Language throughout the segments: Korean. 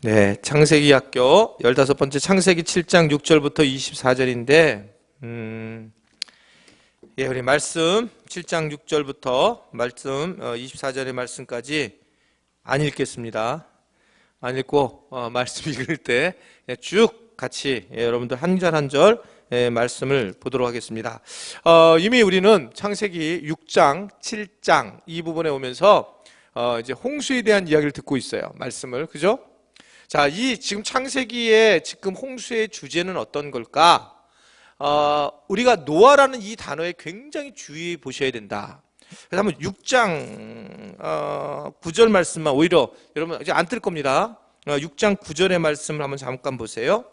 네, 창세기 학교 15번째 창세기 7장 6절부터 24절인데 우리 말씀 7장 6절부터 말씀 24절의 말씀까지 안 읽겠습니다. 안 읽고 말씀 읽을 때 쭉 같이 여러분들 한 절 한 절 말씀을 보도록 하겠습니다. 이미 우리는 창세기 6장, 7장 이 부분에 오면서 이제 홍수에 대한 이야기를 듣고 있어요. 말씀을, 그죠? 자, 이 지금 창세기의 지금 홍수의 주제는 어떤 걸까? 우리가 노아라는 이 단어에 굉장히 주의해 보셔야 된다. 그래서 한번 6장 9절 말씀만 오히려 여러분 이제 안 뜰 겁니다. 6장 9절의 말씀을 한번 잠깐 보세요.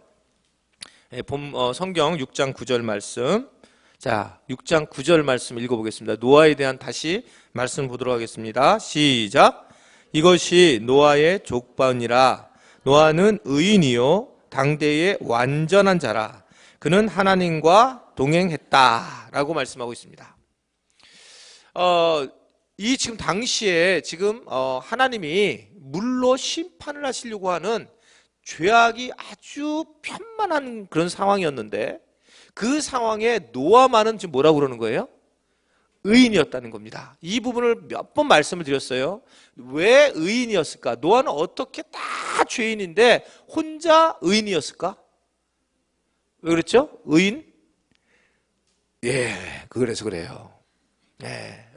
성경 6장 9절 말씀. 자, 6장 9절 말씀 읽어보겠습니다. 노아에 대한 다시 말씀 보도록 하겠습니다. 시작. 이것이 노아의 족반이라. 노아는 의인이요 당대의 완전한 자라. 그는 하나님과 동행했다 라고 말씀하고 있습니다. 이 지금 당시에 지금 하나님이 물로 심판을 하시려고 하는 죄악이 아주 편만한 그런 상황이었는데 그 상황에 노아만은 지금 뭐라고 그러는 거예요? 의인이었다는 겁니다. 이 부분을 몇 번 말씀을 드렸어요. 왜 의인이었을까? 노아는 어떻게 다 죄인인데 혼자 의인이었을까? 왜 그랬죠? 의인? 그래서 그래요.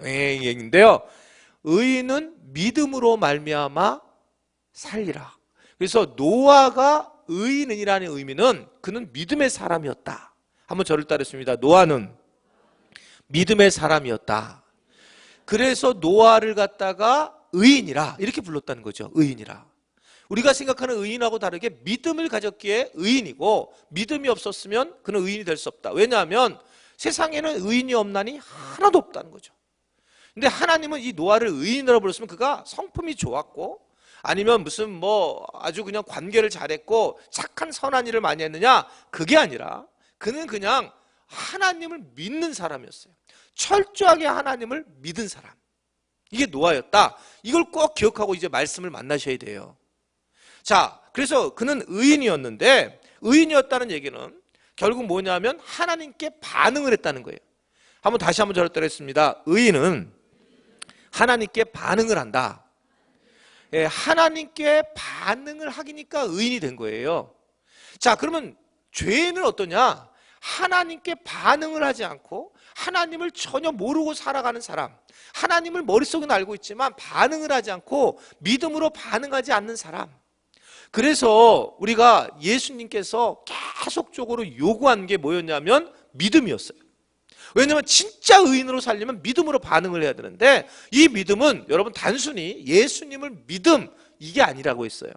얘기인데요. 의인은 믿음으로 말미암아 살리라. 그래서 노아가 의인이라는 의미는 그는 믿음의 사람이었다. 한번 저를 따르겠습니다. 노아는 믿음의 사람이었다. 그래서 노아를 갖다가 의인이라 이렇게 불렀다는 거죠. 의인이라. 우리가 생각하는 의인하고 다르게 믿음을 가졌기에 의인이고 믿음이 없었으면 그는 의인이 될 수 없다. 왜냐하면 세상에는 의인이 없나니 하나도 없다는 거죠. 근데 하나님은 이 노아를 의인으로 불렀으면 그가 성품이 좋았고 아니면 무슨 아주 그냥 관계를 잘했고 착한 선한 일을 많이 했느냐? 그게 아니라 그는 그냥 하나님을 믿는 사람이었어요. 철저하게 하나님을 믿은 사람. 이게 노아였다. 이걸 꼭 기억하고 이제 말씀을 만나셔야 돼요. 자, 그래서 그는 의인이었는데 의인이었다는 얘기는 결국 뭐냐면 하나님께 반응을 했다는 거예요. 다시 한번 저를 따르겠습니다. 의인은 하나님께 반응을 한다. 하나님께 반응을 하기니까 의인이 된 거예요. 자, 그러면 죄인은 어떠냐? 하나님께 반응을 하지 않고 하나님을 전혀 모르고 살아가는 사람, 하나님을 머릿속은 알고 있지만 반응을 하지 않고 믿음으로 반응하지 않는 사람. 그래서 우리가 예수님께서 계속적으로 요구한 게 뭐였냐면 믿음이었어요. 왜냐하면 진짜 의인으로 살려면 믿음으로 반응을 해야 되는데 이 믿음은 여러분 단순히 예수님을 믿음 이게 아니라고 했어요.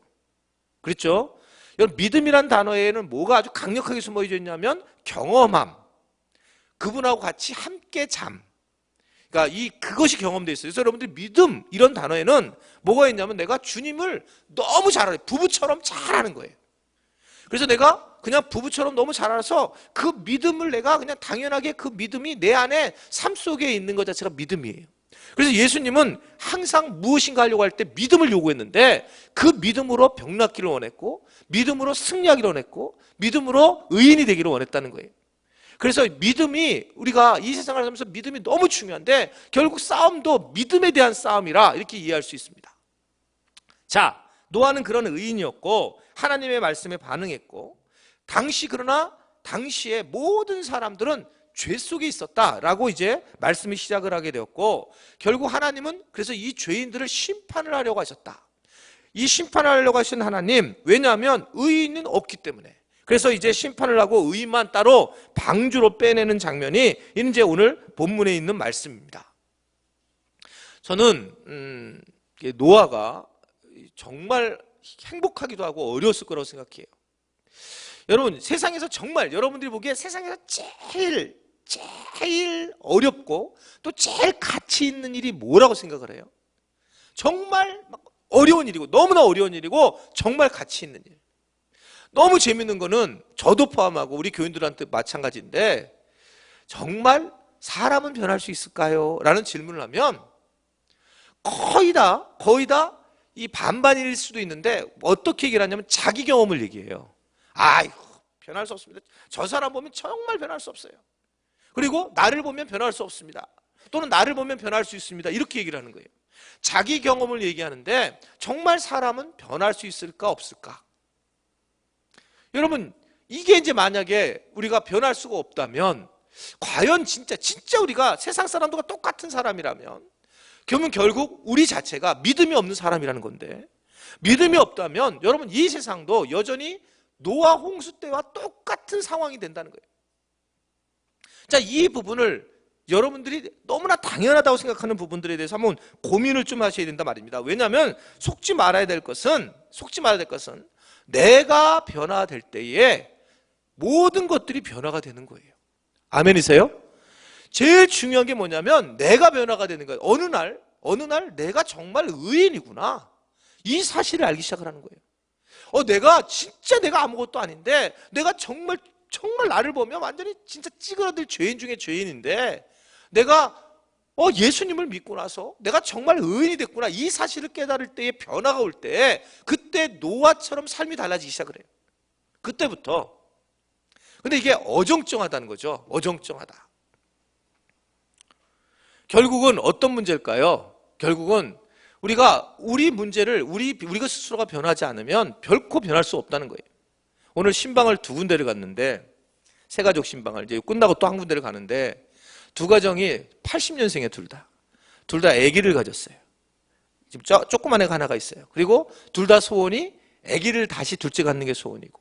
그렇죠? 여러분 믿음이란 단어에는 뭐가 아주 강력하게 숨어져 있냐면 경험함, 그분하고 같이 함께 잠, 그러니까 그것이 경험되어 있어요. 그래서 여러분들이 믿음 이런 단어에는 뭐가 있냐면 내가 주님을 너무 잘 알아요. 부부처럼 잘 아는 거예요. 그래서 내가 그냥 부부처럼 너무 잘 알아서 그 믿음을 내가 그냥 당연하게 그 믿음이 내 안에 삶 속에 있는 것 자체가 믿음이에요. 그래서 예수님은 항상 무엇인가 하려고 할 때 믿음을 요구했는데 그 믿음으로 병 낫기를 원했고 믿음으로 승리하기를 원했고 믿음으로 의인이 되기를 원했다는 거예요. 그래서 믿음이 우리가 이 세상을 살면서 믿음이 너무 중요한데 결국 싸움도 믿음에 대한 싸움이라 이렇게 이해할 수 있습니다. 자, 노아는 그런 의인이었고 하나님의 말씀에 반응했고 그러나 당시에 모든 사람들은 죄 속에 있었다라고 이제 말씀이 시작을 하게 되었고 결국 하나님은 그래서 이 죄인들을 심판을 하려고 하셨다. 이 심판을 하려고 하신 하나님, 왜냐하면 의인은 없기 때문에 그래서 이제 심판을 하고 의인만 따로 방주로 빼내는 장면이 이제 오늘 본문에 있는 말씀입니다. 저는 노아가 정말 행복하기도 하고 어려웠을 거라고 생각해요. 여러분 세상에서 정말 여러분들이 보기에 세상에서 제일 어렵고 또 제일 가치 있는 일이 뭐라고 생각을 해요? 정말 어려운 일이고 너무나 어려운 일이고 정말 가치 있는 일. 너무 재밌는 거는 저도 포함하고 우리 교인들한테 마찬가지인데 정말 사람은 변할 수 있을까요? 라는 질문을 하면 거의 다 이 반반일 수도 있는데 어떻게 얘기를 하냐면 자기 경험을 얘기해요. 아이고, 변할 수 없습니다. 저 사람 보면 정말 변할 수 없어요. 그리고 나를 보면 변할 수 없습니다. 또는 나를 보면 변할 수 있습니다. 이렇게 얘기를 하는 거예요. 자기 경험을 얘기하는데 정말 사람은 변할 수 있을까 없을까? 여러분, 이게 이제 만약에 우리가 변할 수가 없다면 과연 진짜 우리가 세상 사람들과 똑같은 사람이라면 그러면 결국 우리 자체가 믿음이 없는 사람이라는 건데, 믿음이 없다면 여러분 이 세상도 여전히 노아 홍수 때와 똑같은 상황이 된다는 거예요. 자, 이 부분을 여러분들이 너무나 당연하다고 생각하는 부분들에 대해서 한번 고민을 좀 하셔야 된다 말입니다. 왜냐하면 속지 말아야 될 것은 내가 변화될 때에 모든 것들이 변화가 되는 거예요. 아멘이세요? 제일 중요한 게 뭐냐면 내가 변화가 되는 거예요. 어느 날 내가 정말 의인이구나, 이 사실을 알기 시작을 하는 거예요. 내가 아무것도 아닌데, 내가 정말 나를 보면 완전히 진짜 찌그러들 죄인 중에 죄인인데, 내가 예수님을 믿고 나서 내가 정말 의인이 됐구나, 이 사실을 깨달을 때에 변화가 올 때, 그때 노아처럼 삶이 달라지기 시작을 해요. 그때부터. 근데 이게 어정쩡하다는 거죠. 어정쩡하다. 결국은 어떤 문제일까요? 결국은 우리 문제를 우리가 스스로가 변하지 않으면 결코 변할 수 없다는 거예요. 오늘 신방을 2군데를 갔는데, 새가족 신방을 이제 끝나고 또 한 군데를 가는데, 두 가정이 80년생에 둘 다 아기를 가졌어요. 지금 조그만 애가 하나가 있어요. 그리고 둘 다 소원이 아기를 다시 둘째 갖는 게 소원이고,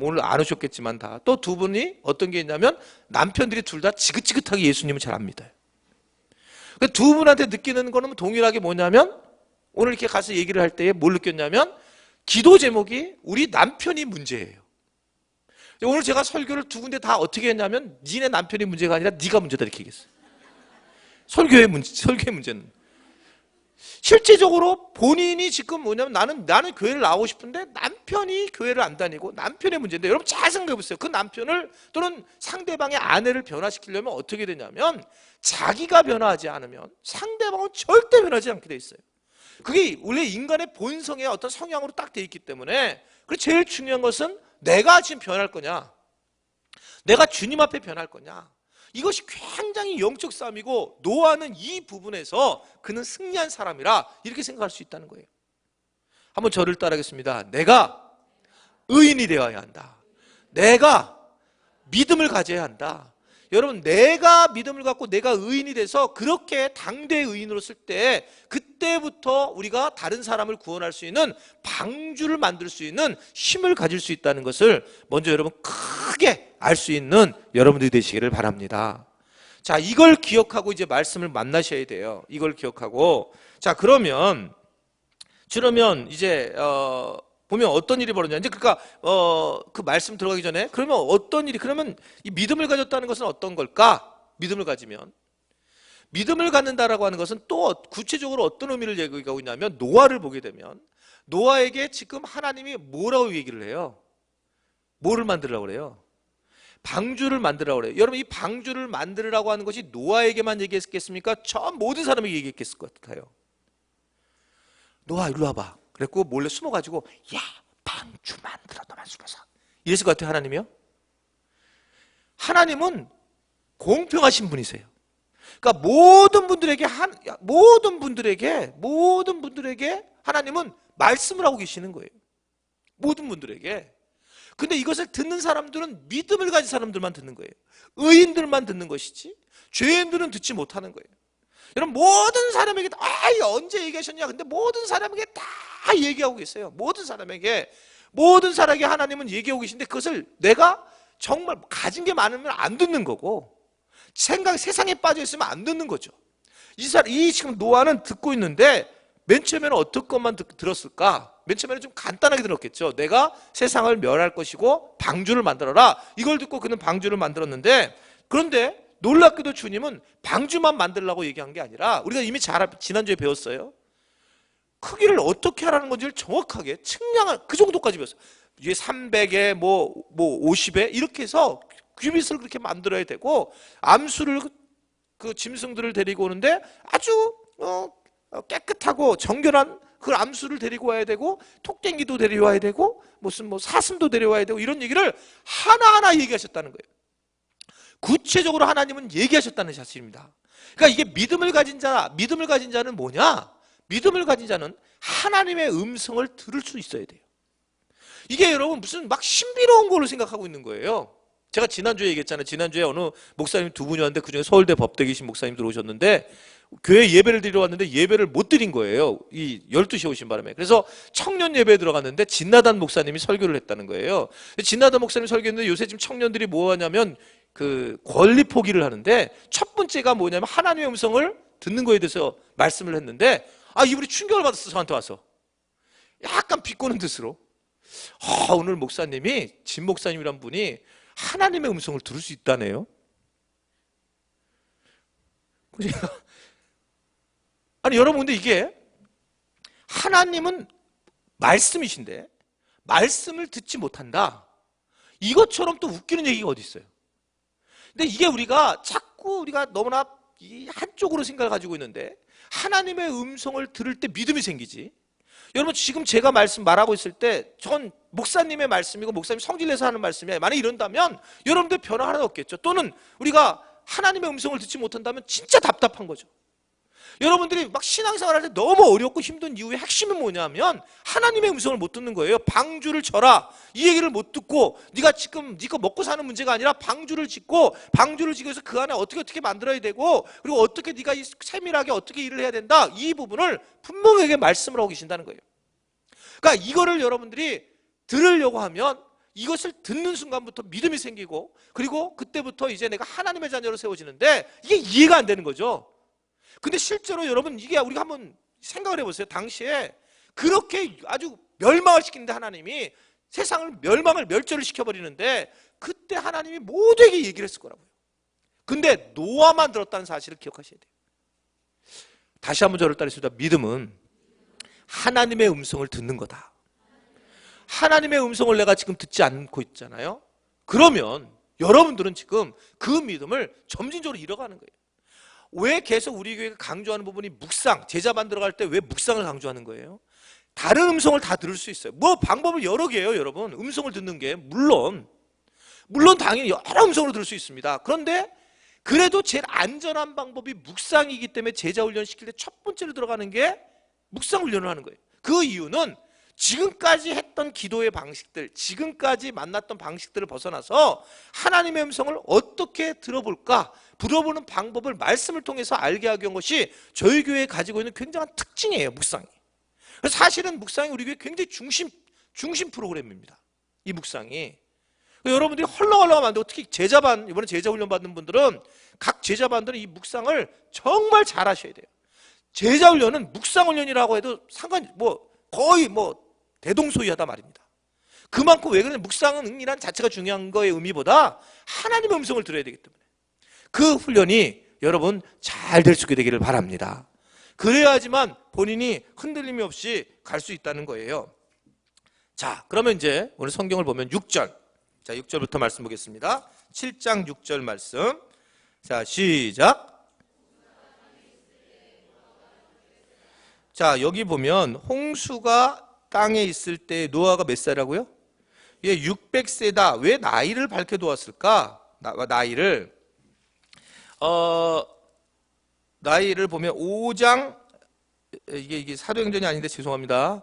오늘 안 오셨겠지만 다 또 두 분이 어떤 게 있냐면 남편들이 둘 다 지긋지긋하게 예수님을 잘 안 믿어요. 두 분한테 느끼는 거는 동일하게 뭐냐면, 오늘 이렇게 가서 얘기를 할 때에 뭘 느꼈냐면, 기도 제목이 우리 남편이 문제예요. 오늘 제가 설교를 2군데 다 어떻게 했냐면, 니네 남편이 문제가 아니라 네가 문제다 이렇게 얘기했어요. 설교의 문제는 실제적으로 본인이 지금 뭐냐면, 나는 교회를 나오고 싶은데 남편이 교회를 안 다니고, 남편의 문제인데, 여러분 잘 생각해 보세요. 그 남편을 또는 상대방의 아내를 변화시키려면 어떻게 되냐면, 자기가 변화하지 않으면 상대방은 절대 변하지 않게 돼 있어요. 그게 원래 인간의 본성의 어떤 성향으로 딱 돼 있기 때문에, 그래서 제일 중요한 것은 내가 지금 변할 거냐, 내가 주님 앞에 변할 거냐, 이것이 굉장히 영적 싸움이고, 노아는 이 부분에서 그는 승리한 사람이라 이렇게 생각할 수 있다는 거예요. 한번 저를 따라하겠습니다. 내가 의인이 되어야 한다. 내가 믿음을 가져야 한다. 여러분, 내가 믿음을 갖고 내가 의인이 돼서 그렇게 당대 의인으로 쓸 때, 그때부터 우리가 다른 사람을 구원할 수 있는 방주를 만들 수 있는 힘을 가질 수 있다는 것을 먼저 여러분 크게 알 수 있는 여러분들이 되시기를 바랍니다. 자, 이걸 기억하고 이제 말씀을 만나셔야 돼요. 이걸 기억하고. 자, 그러면 이제 보면 어떤 일이 벌어졌냐. 이제 그러니까 그 말씀 들어가기 전에, 그러면 이 믿음을 가졌다는 것은 어떤 걸까? 믿음을 갖는다라고 하는 것은 또 구체적으로 어떤 의미를 얘기하고 있냐면, 노아를 보게 되면 노아에게 지금 하나님이 뭐라고 얘기를 해요? 뭐를 만들라고 그래요? 방주를 만들라고 그래요. 여러분, 이 방주를 만들라고 하는 것이 노아에게만 얘기했겠습니까? 전 모든 사람에게 얘기했을 것 같아요. 노아 일로 와봐. 그랬고 몰래 숨어가지고, 야, 방주 만들어, 너만 숨어서. 이랬을 것 같아요. 하나님이요? 하나님은 공평하신 분이세요. 그러니까 모든 분들에게 하나님은 말씀을 하고 계시는 거예요. 모든 분들에게. 근데 이것을 듣는 사람들은 믿음을 가진 사람들만 듣는 거예요. 의인들만 듣는 것이지 죄인들은 듣지 못하는 거예요. 여러분, 모든 사람에게 언제 얘기하셨냐? 근데 모든 사람에게 다 얘기하고 계세요. 모든 사람에게 하나님은 얘기하고 계신데, 그것을 내가 정말 가진 게 많으면 안 듣는 거고, 세상에 빠져 있으면 안 듣는 거죠. 이 지금 노아는 듣고 있는데, 맨 처음에는 어떤 것만 들었을까? 맨 처음에는 좀 간단하게 들었겠죠. 내가 세상을 멸할 것이고 방주를 만들어라. 이걸 듣고 그는 방주를 만들었는데, 그런데 놀랍게도 주님은 방주만 만들라고 얘기한 게 아니라, 우리가 이미 지난주에 배웠어요. 크기를 어떻게 하라는 건지를 정확하게 측량을 그 정도까지 배웠어요. 이게 300에 뭐 50에 이렇게 해서 규빗을 그렇게 만들어야 되고, 암수를 그 짐승들을 데리고 오는데 아주 깨끗하고 정결한 그 암수를 데리고 와야 되고 톡땡기도 데려와야 되고 무슨 뭐 사슴도 데려와야 되고 이런 얘기를 하나하나 얘기하셨다는 거예요. 구체적으로 하나님은 얘기하셨다는 사실입니다. 그러니까 이게 믿음을 가진 자는 뭐냐? 믿음을 가진 자는 하나님의 음성을 들을 수 있어야 돼요. 이게 여러분 무슨 막 신비로운 걸로 생각하고 있는 거예요. 제가 지난주에 얘기했잖아요. 지난주에 어느 목사님 두 분이 왔는데 그중에 서울대 법대 계신 목사님 들어오셨는데 교회 예배를 드리러 왔는데 예배를 못 드린 거예요. 이 12시에 오신 바람에. 그래서 청년 예배에 들어갔는데 진나단 목사님이 설교를 했다는 거예요. 진나단 목사님 설교했는데 요새 지금 청년들이 뭐 하냐면 그 권리 포기를 하는데 첫 번째가 뭐냐면 하나님의 음성을 듣는 거에 대해서 말씀을 했는데 이분이 충격을 받았어. 저한테 와서 약간 비꼬는 뜻으로 오늘 목사님이 진 목사님이란 분이 하나님의 음성을 들을 수 있다네요. 아니 여러분, 근데 이게 하나님은 말씀이신데 말씀을 듣지 못한다, 이것처럼 또 웃기는 얘기가 어디 있어요. 근데 이게 자꾸 우리가 너무나 이 한쪽으로 생각을 가지고 있는데 하나님의 음성을 들을 때 믿음이 생기지. 여러분 지금 제가 말하고 있을 때 전 목사님의 말씀이고 목사님 성질내서 하는 말씀이야. 만약에 이런다면 여러분들 변화 하나도 없겠죠. 또는 우리가 하나님의 음성을 듣지 못한다면 진짜 답답한 거죠. 여러분들이 막 신앙생활 할 때 너무 어렵고 힘든 이유의 핵심은 뭐냐면 하나님의 음성을 못 듣는 거예요. 방주를 쳐라, 이 얘기를 못 듣고 네가 지금 네가 먹고 사는 문제가 아니라 방주를 짓고 방주를 지어서 그 안에 어떻게 만들어야 되고 그리고 어떻게 네가 세밀하게 어떻게 일을 해야 된다, 이 부분을 분명하게 말씀을 하고 계신다는 거예요. 그러니까 이거를 여러분들이 들으려고 하면 이것을 듣는 순간부터 믿음이 생기고 그리고 그때부터 이제 내가 하나님의 자녀로 세워지는데 이게 이해가 안 되는 거죠. 근데 실제로 여러분 이게 우리가 한번 생각을 해보세요. 당시에 그렇게 아주 멸망을 시키는데 하나님이 세상을 멸절을 시켜버리는데 그때 하나님이 모두에게 얘기를 했을 거라고요. 근데 노아만 들었다는 사실을 기억하셔야 돼요. 다시 한번 저를 따르십시다. 믿음은 하나님의 음성을 듣는 거다. 하나님의 음성을 내가 지금 듣지 않고 있잖아요. 그러면 여러분들은 지금 그 믿음을 점진적으로 잃어가는 거예요. 왜 계속 우리 교회가 강조하는 부분이 묵상, 제자반 들어갈 때 왜 묵상을 강조하는 거예요? 다른 음성을 다 들을 수 있어요. 뭐 방법을 여러 개예요, 여러분. 음성을 듣는 게 물론 당연히 여러 음성으로 들을 수 있습니다. 그런데 그래도 제일 안전한 방법이 묵상이기 때문에 제자 훈련 시킬 때 첫 번째로 들어가는 게 묵상 훈련을 하는 거예요. 그 이유는 지금까지 했던 기도의 방식들, 지금까지 만났던 방식들을 벗어나서 하나님의 음성을 어떻게 들어볼까, 들어보는 방법을 말씀을 통해서 알게 하기 위한 것이 저희 교회에 가지고 있는 굉장한 특징이에요, 묵상이. 그래서 사실은 묵상이 우리 교회 굉장히 중심 프로그램입니다. 이 묵상이. 여러분들이 헐렁헐렁하면 안 되고 특히 제자반, 이번에 제자훈련 받는 분들은 각 제자반들은 이 묵상을 정말 잘 하셔야 돼요. 제자훈련은 묵상훈련이라고 해도 거의 대동소이하다 말입니다. 그만큼 왜 그러냐, 묵상이란 자체가 중요한 거의 의미보다 하나님의 음성을 들어야 되기 때문에 그 훈련이 여러분 잘 될 수 있게 되기를 바랍니다. 그래야지만 본인이 흔들림이 없이 갈 수 있다는 거예요. 자, 그러면 이제 오늘 성경을 보면 6절, 자 6절부터 말씀 보겠습니다. 7장 6절 말씀. 자, 시작. 자, 여기 보면 홍수가 땅에 있을 때 노아가 몇 살이라고요? 예, 600세다. 왜 나이를 밝혀두었을까? 나이를 보면 5장, 이게 사도행전이 아닌데 죄송합니다.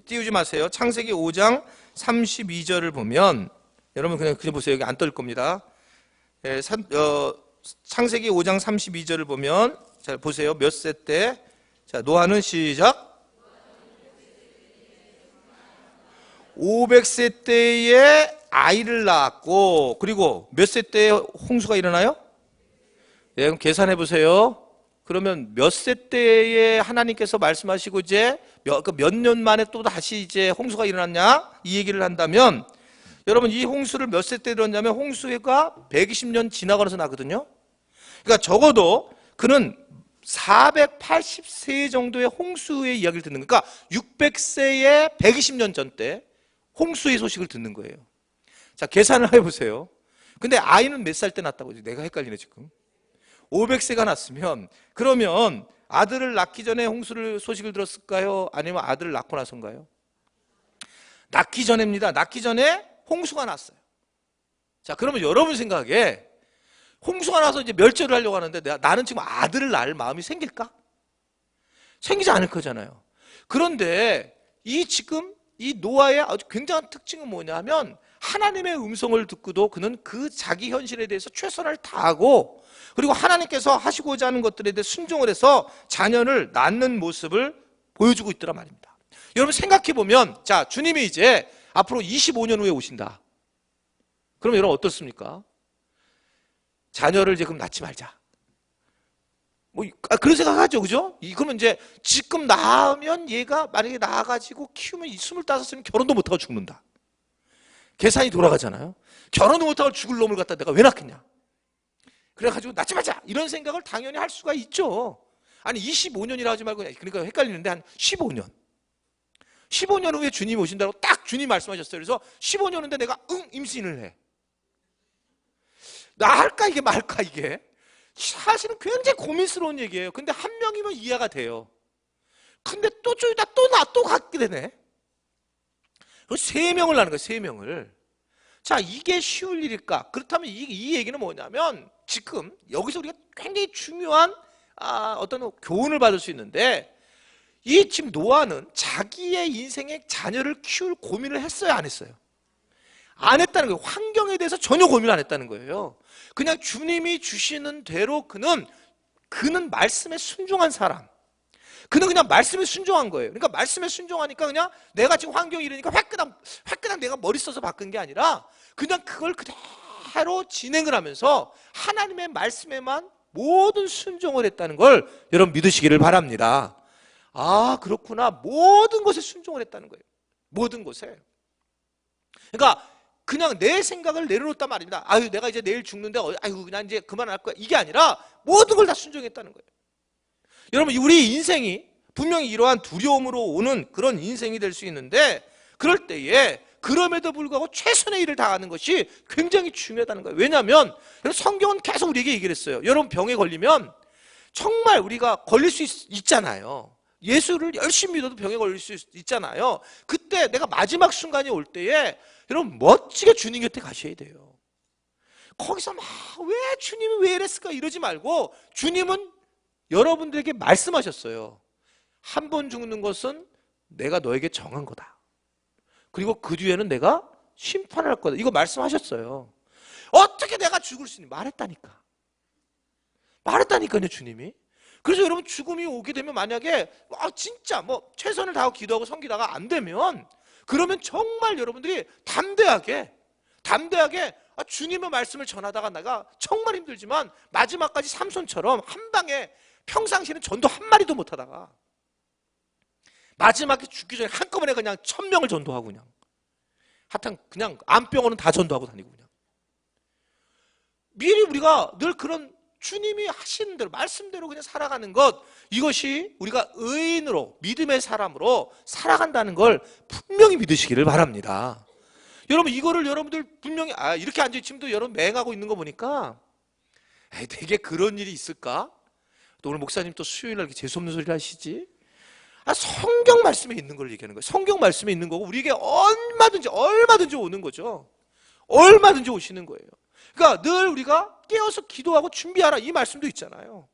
띄우지 마세요. 창세기 5장 32절을 보면 여러분 그냥 보세요. 여기 안 뜰 겁니다. 창세기 5장 32절을 보면 자 보세요. 몇 세 때? 자, 노아는 시작. 500세 때에 아이를 낳았고, 그리고 몇 세 때에 홍수가 일어나요? 네, 그럼 계산해 보세요. 그러면 몇 세 때에 하나님께서 말씀하시고 이제 몇 년 만에 또 다시 이제 홍수가 일어났냐? 이 얘기를 한다면, 여러분 이 홍수를 몇 세 때 일어났냐면 홍수가 120년 지나가면서 나거든요. 그러니까 적어도 그는 480세 정도의 홍수의 이야기를 듣는 거예요. 그러니까 600세의 120년 전 때 홍수의 소식을 듣는 거예요. 자, 계산을 해보세요. 근데 아이는 몇 살 때 낳았다고? 내가 헷갈리네 지금. 500세가 낳았으면 그러면 아들을 낳기 전에 홍수를 소식을 들었을까요? 아니면 아들을 낳고 나서인가요? 낳기 전입니다. 낳기 전에 홍수가 났어요. 자, 그러면 여러분 생각에 홍수가 나서 이제 멸절을 하려고 하는데 나는 지금 아들을 낳을 마음이 생길까? 생기지 않을 거잖아요. 그런데 지금 이 노아의 아주 굉장한 특징은 뭐냐면 하나님의 음성을 듣고도 그는 그 자기 현실에 대해서 최선을 다하고 그리고 하나님께서 하시고자 하는 것들에 대해 순종을 해서 자녀를 낳는 모습을 보여주고 있더란 말입니다. 여러분 생각해 보면 자, 주님이 이제 앞으로 25년 후에 오신다. 그럼 여러분 어떻습니까? 자녀를 이제 그럼 낳지 말자. 그런 생각하죠, 그죠? 그러면 이제 지금 낳으면 얘가 만약에 낳아가지고 키우면 25살이면 결혼도 못하고 죽는다. 계산이 돌아가잖아요. 결혼도 못하고 죽을 놈을 갖다 내가 왜 낳겠냐? 그래가지고 낳지 말자 이런 생각을 당연히 할 수가 있죠. 아니 25년이라 하지 말고 그러니까 헷갈리는데 한 15년 후에 주님이 오신다고 딱 주님 말씀하셨어요. 그래서 15년 후인데 내가 임신을 해. 나 할까 이게 말까 이게? 사실은 굉장히 고민스러운 얘기예요. 근데 한 명이면 이해가 돼요. 근데 또 저기다 또 갖게 되네. 그래서 3명을 낳는 거예요. 3명을. 자, 이게 쉬울 일일까? 그렇다면 이 얘기는 뭐냐면 지금 여기서 우리가 굉장히 중요한 어떤 교훈을 받을 수 있는데 지금 노아는 자기의 인생의 자녀를 키울 고민을 했어요, 안 했어요? 안 했다는 거예요. 환경에 대해서 전혀 고민을 안 했다는 거예요. 그냥 주님이 주시는 대로 그는 말씀에 순종한 사람. 그는 그냥 말씀에 순종한 거예요. 그러니까 말씀에 순종하니까 그냥 내가 지금 환경이 이러니까 화끈한 내가 머리 써서 바꾼 게 아니라 그냥 그걸 그대로 진행을 하면서 하나님의 말씀에만 모든 순종을 했다는 걸 여러분 믿으시기를 바랍니다. 아, 그렇구나. 모든 것에 순종을 했다는 거예요. 모든 것에. 그러니까 그냥 내 생각을 내려놓았단 말입니다. 아유, 내가 이제 내일 죽는데 아유, 그냥 이제 그만할 거야. 이게 아니라 모든 걸 다 순종했다는 거예요. 여러분, 우리 인생이 분명히 이러한 두려움으로 오는 그런 인생이 될 수 있는데 그럴 때에 그럼에도 불구하고 최선의 일을 다하는 것이 굉장히 중요하다는 거예요. 왜냐하면 성경은 계속 우리에게 얘기를 했어요. 여러분 병에 걸리면 정말 우리가 걸릴 수 있잖아요. 예수를 열심히 믿어도 병에 걸릴 수 있잖아요. 그때 내가 마지막 순간이 올 때에 여러분 멋지게 주님 곁에 가셔야 돼요. 거기서 막 왜 주님이 왜 이랬을까 이러지 말고 주님은 여러분들에게 말씀하셨어요. 한 번 죽는 것은 내가 너에게 정한 거다. 그리고 그 뒤에는 내가 심판을 할 거다. 이거 말씀하셨어요. 어떻게 내가 죽을 수 있니? 말했다니까요, 주님이. 그래서 여러분 주금이 오게 되면 만약에 진짜 최선을 다하고 기도하고 섬기다가 안 되면 그러면 정말 여러분들이 담대하게 주님의 말씀을 전하다가 내가 정말 힘들지만 마지막까지 삼손처럼 한 방에 평상시에는 전도 한 마리도 못 하다가 마지막에 죽기 전에 한꺼번에 그냥 1000명을 전도하고 그냥 하여튼 그냥 암병원은 다 전도하고 다니고 그냥 미리 우리가 늘 그런 주님이 하시는 대로 말씀대로 그냥 살아가는 것 이것이 우리가 의인으로 믿음의 사람으로 살아간다는 걸 분명히 믿으시기를 바랍니다. 여러분 이거를 여러분들 분명히 이렇게 앉아있지만도 여러분 맹하고 있는 거 보니까 되게 그런 일이 있을까? 또 오늘 목사님 또 수요일날 이렇게 재수없는 소리를 하시지? 성경 말씀에 있는 걸 얘기하는 거예요. 성경 말씀에 있는 거고 우리에게 얼마든지 오는 거죠. 얼마든지 오시는 거예요. 그러니까 늘 우리가 깨어서 기도하고 준비하라 이 말씀도 있잖아요.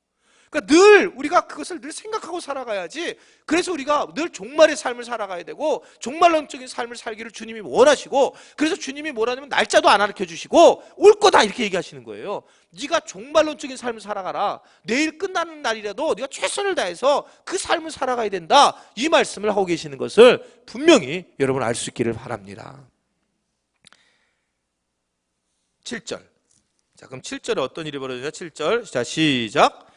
그러니까 늘 우리가 그것을 늘 생각하고 살아가야지. 그래서 우리가 늘 종말의 삶을 살아가야 되고 종말론적인 삶을 살기를 주님이 원하시고 그래서 주님이 뭐라냐면 날짜도 안 알려 주시고 올 거다 이렇게 얘기하시는 거예요. 네가 종말론적인 삶을 살아가라. 내일 끝나는 날이라도 네가 최선을 다해서 그 삶을 살아가야 된다. 이 말씀을 하고 계시는 것을 분명히 여러분 알 수 있기를 바랍니다. 7절. 자, 그럼 7절에 어떤 일이 벌어지냐? 7절. 자, 시작.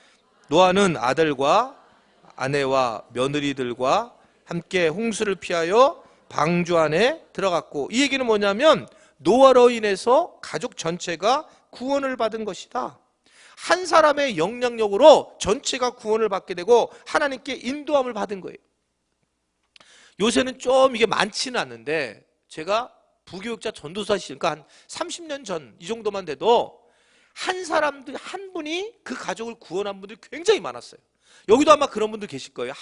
노아는 아들과 아내와 며느리들과 함께 홍수를 피하여 방주 안에 들어갔고 이 얘기는 뭐냐면 노아로 인해서 가족 전체가 구원을 받은 것이다. 한 사람의 영향력으로 전체가 구원을 받게 되고 하나님께 인도함을 받은 거예요. 요새는 좀 이게 많지는 않는데 제가 부교육자 전도사 시절 그러니까 한 30년 전 이 정도만 돼도 한 분이 그 가족을 구원한 분들이 굉장히 많았어요. 여기도 아마 그런 분들 계실 거예요.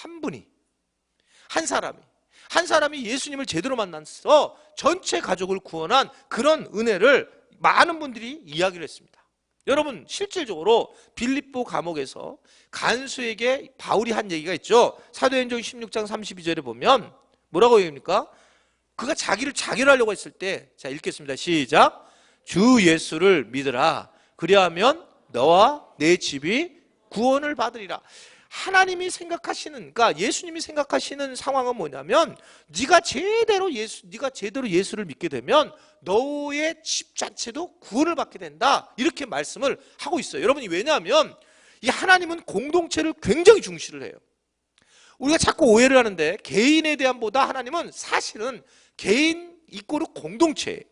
한 사람이 예수님을 제대로 만나서 전체 가족을 구원한 그런 은혜를 많은 분들이 이야기를 했습니다. 여러분, 실질적으로 빌립보 감옥에서 간수에게 바울이 한 얘기가 있죠. 사도행전 16장 32절에 보면 뭐라고 얘기합니까? 그가 자기를 자결하려고 했을 때, 자, 읽겠습니다. 시작. 주 예수를 믿으라. 그리하면 너와 내 집이 구원을 받으리라. 하나님이 생각하시는, 그러니까 예수님이 생각하시는 상황은 뭐냐면, 네가 제대로 예수를 믿게 되면 너의 집 자체도 구원을 받게 된다. 이렇게 말씀을 하고 있어요. 여러분이, 왜냐하면 이 하나님은 공동체를 굉장히 중시를 해요. 우리가 자꾸 오해를 하는데, 개인에 대한 보다 하나님은 사실은 개인 이꼬르 공동체예요.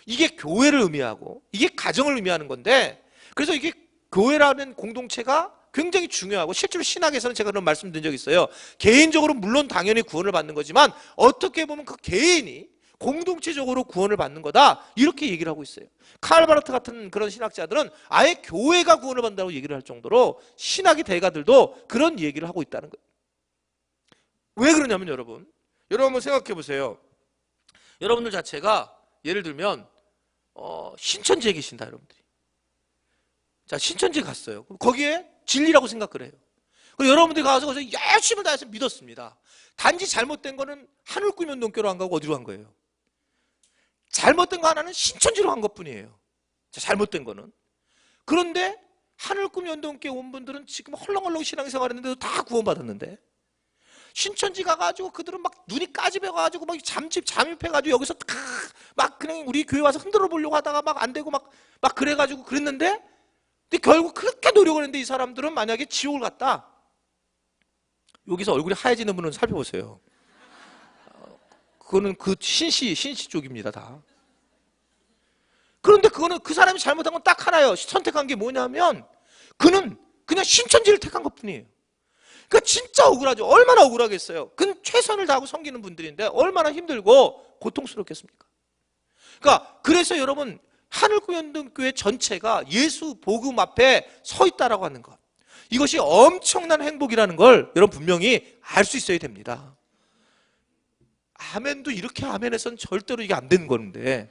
이게 교회를 의미하고 이게 가정을 의미하는 건데, 그래서 이게 교회라는 공동체가 굉장히 중요하고, 실제로 신학에서는 제가 그런 말씀드린 적이 있어요. 개인적으로 물론 당연히 구원을 받는 거지만 어떻게 보면 그 개인이 공동체적으로 구원을 받는 거다, 이렇게 얘기를 하고 있어요. 칼 바르트 같은 그런 신학자들은 아예 교회가 구원을 받는다고 얘기를 할 정도로 신학의 대가들도 그런 얘기를 하고 있다는 거예요. 왜 그러냐면, 여러분 한번 생각해 보세요. 여러분들 자체가 예를 들면 신천지에 계신다, 여러분들이. 자, 신천지에 갔어요. 거기에 진리라고 생각을 해요. 그리고 여러분들이 가서 거기서 열심히 다해서 믿었습니다. 단지 잘못된 거는 하늘꿈연동교로 안 가고 어디로 간 거예요? 잘못된 거 하나는 신천지로 간 것뿐이에요. 자, 잘못된 거는. 그런데 하늘꿈연동교에 온 분들은 지금 헐렁헐렁 신앙생활했는데도 다 구원받았는데, 신천지 가가지고 그들은 막 눈이 까집어가지고 막 잠입해가지고 여기서 막 그냥 우리 교회 와서 흔들어 보려고 하다가 막 안 되고 막 그래가지고 그랬는데, 근데 결국 그렇게 노력을 했는데 이 사람들은 만약에 지옥을 갔다. 여기서 얼굴이 하얘지는 분은 살펴보세요. 그거는 그 신씨 쪽입니다, 다. 그런데 그거는 그 사람이 잘못한 건 딱 하나예요. 선택한 게 뭐냐면, 그는 그냥 신천지를 택한 것 뿐이에요. 그러니까 진짜 억울하죠. 얼마나 억울하겠어요. 그건 최선을 다하고 섬기는 분들인데 얼마나 힘들고 고통스럽겠습니까? 그러니까 그래서 여러분, 하늘구연동교회 전체가 예수 복음 앞에 서 있다라고 하는 것, 이것이 엄청난 행복이라는 걸 여러분 분명히 알 수 있어야 됩니다. 아멘도 이렇게 아멘해서는 절대로 이게 안 되는 건데,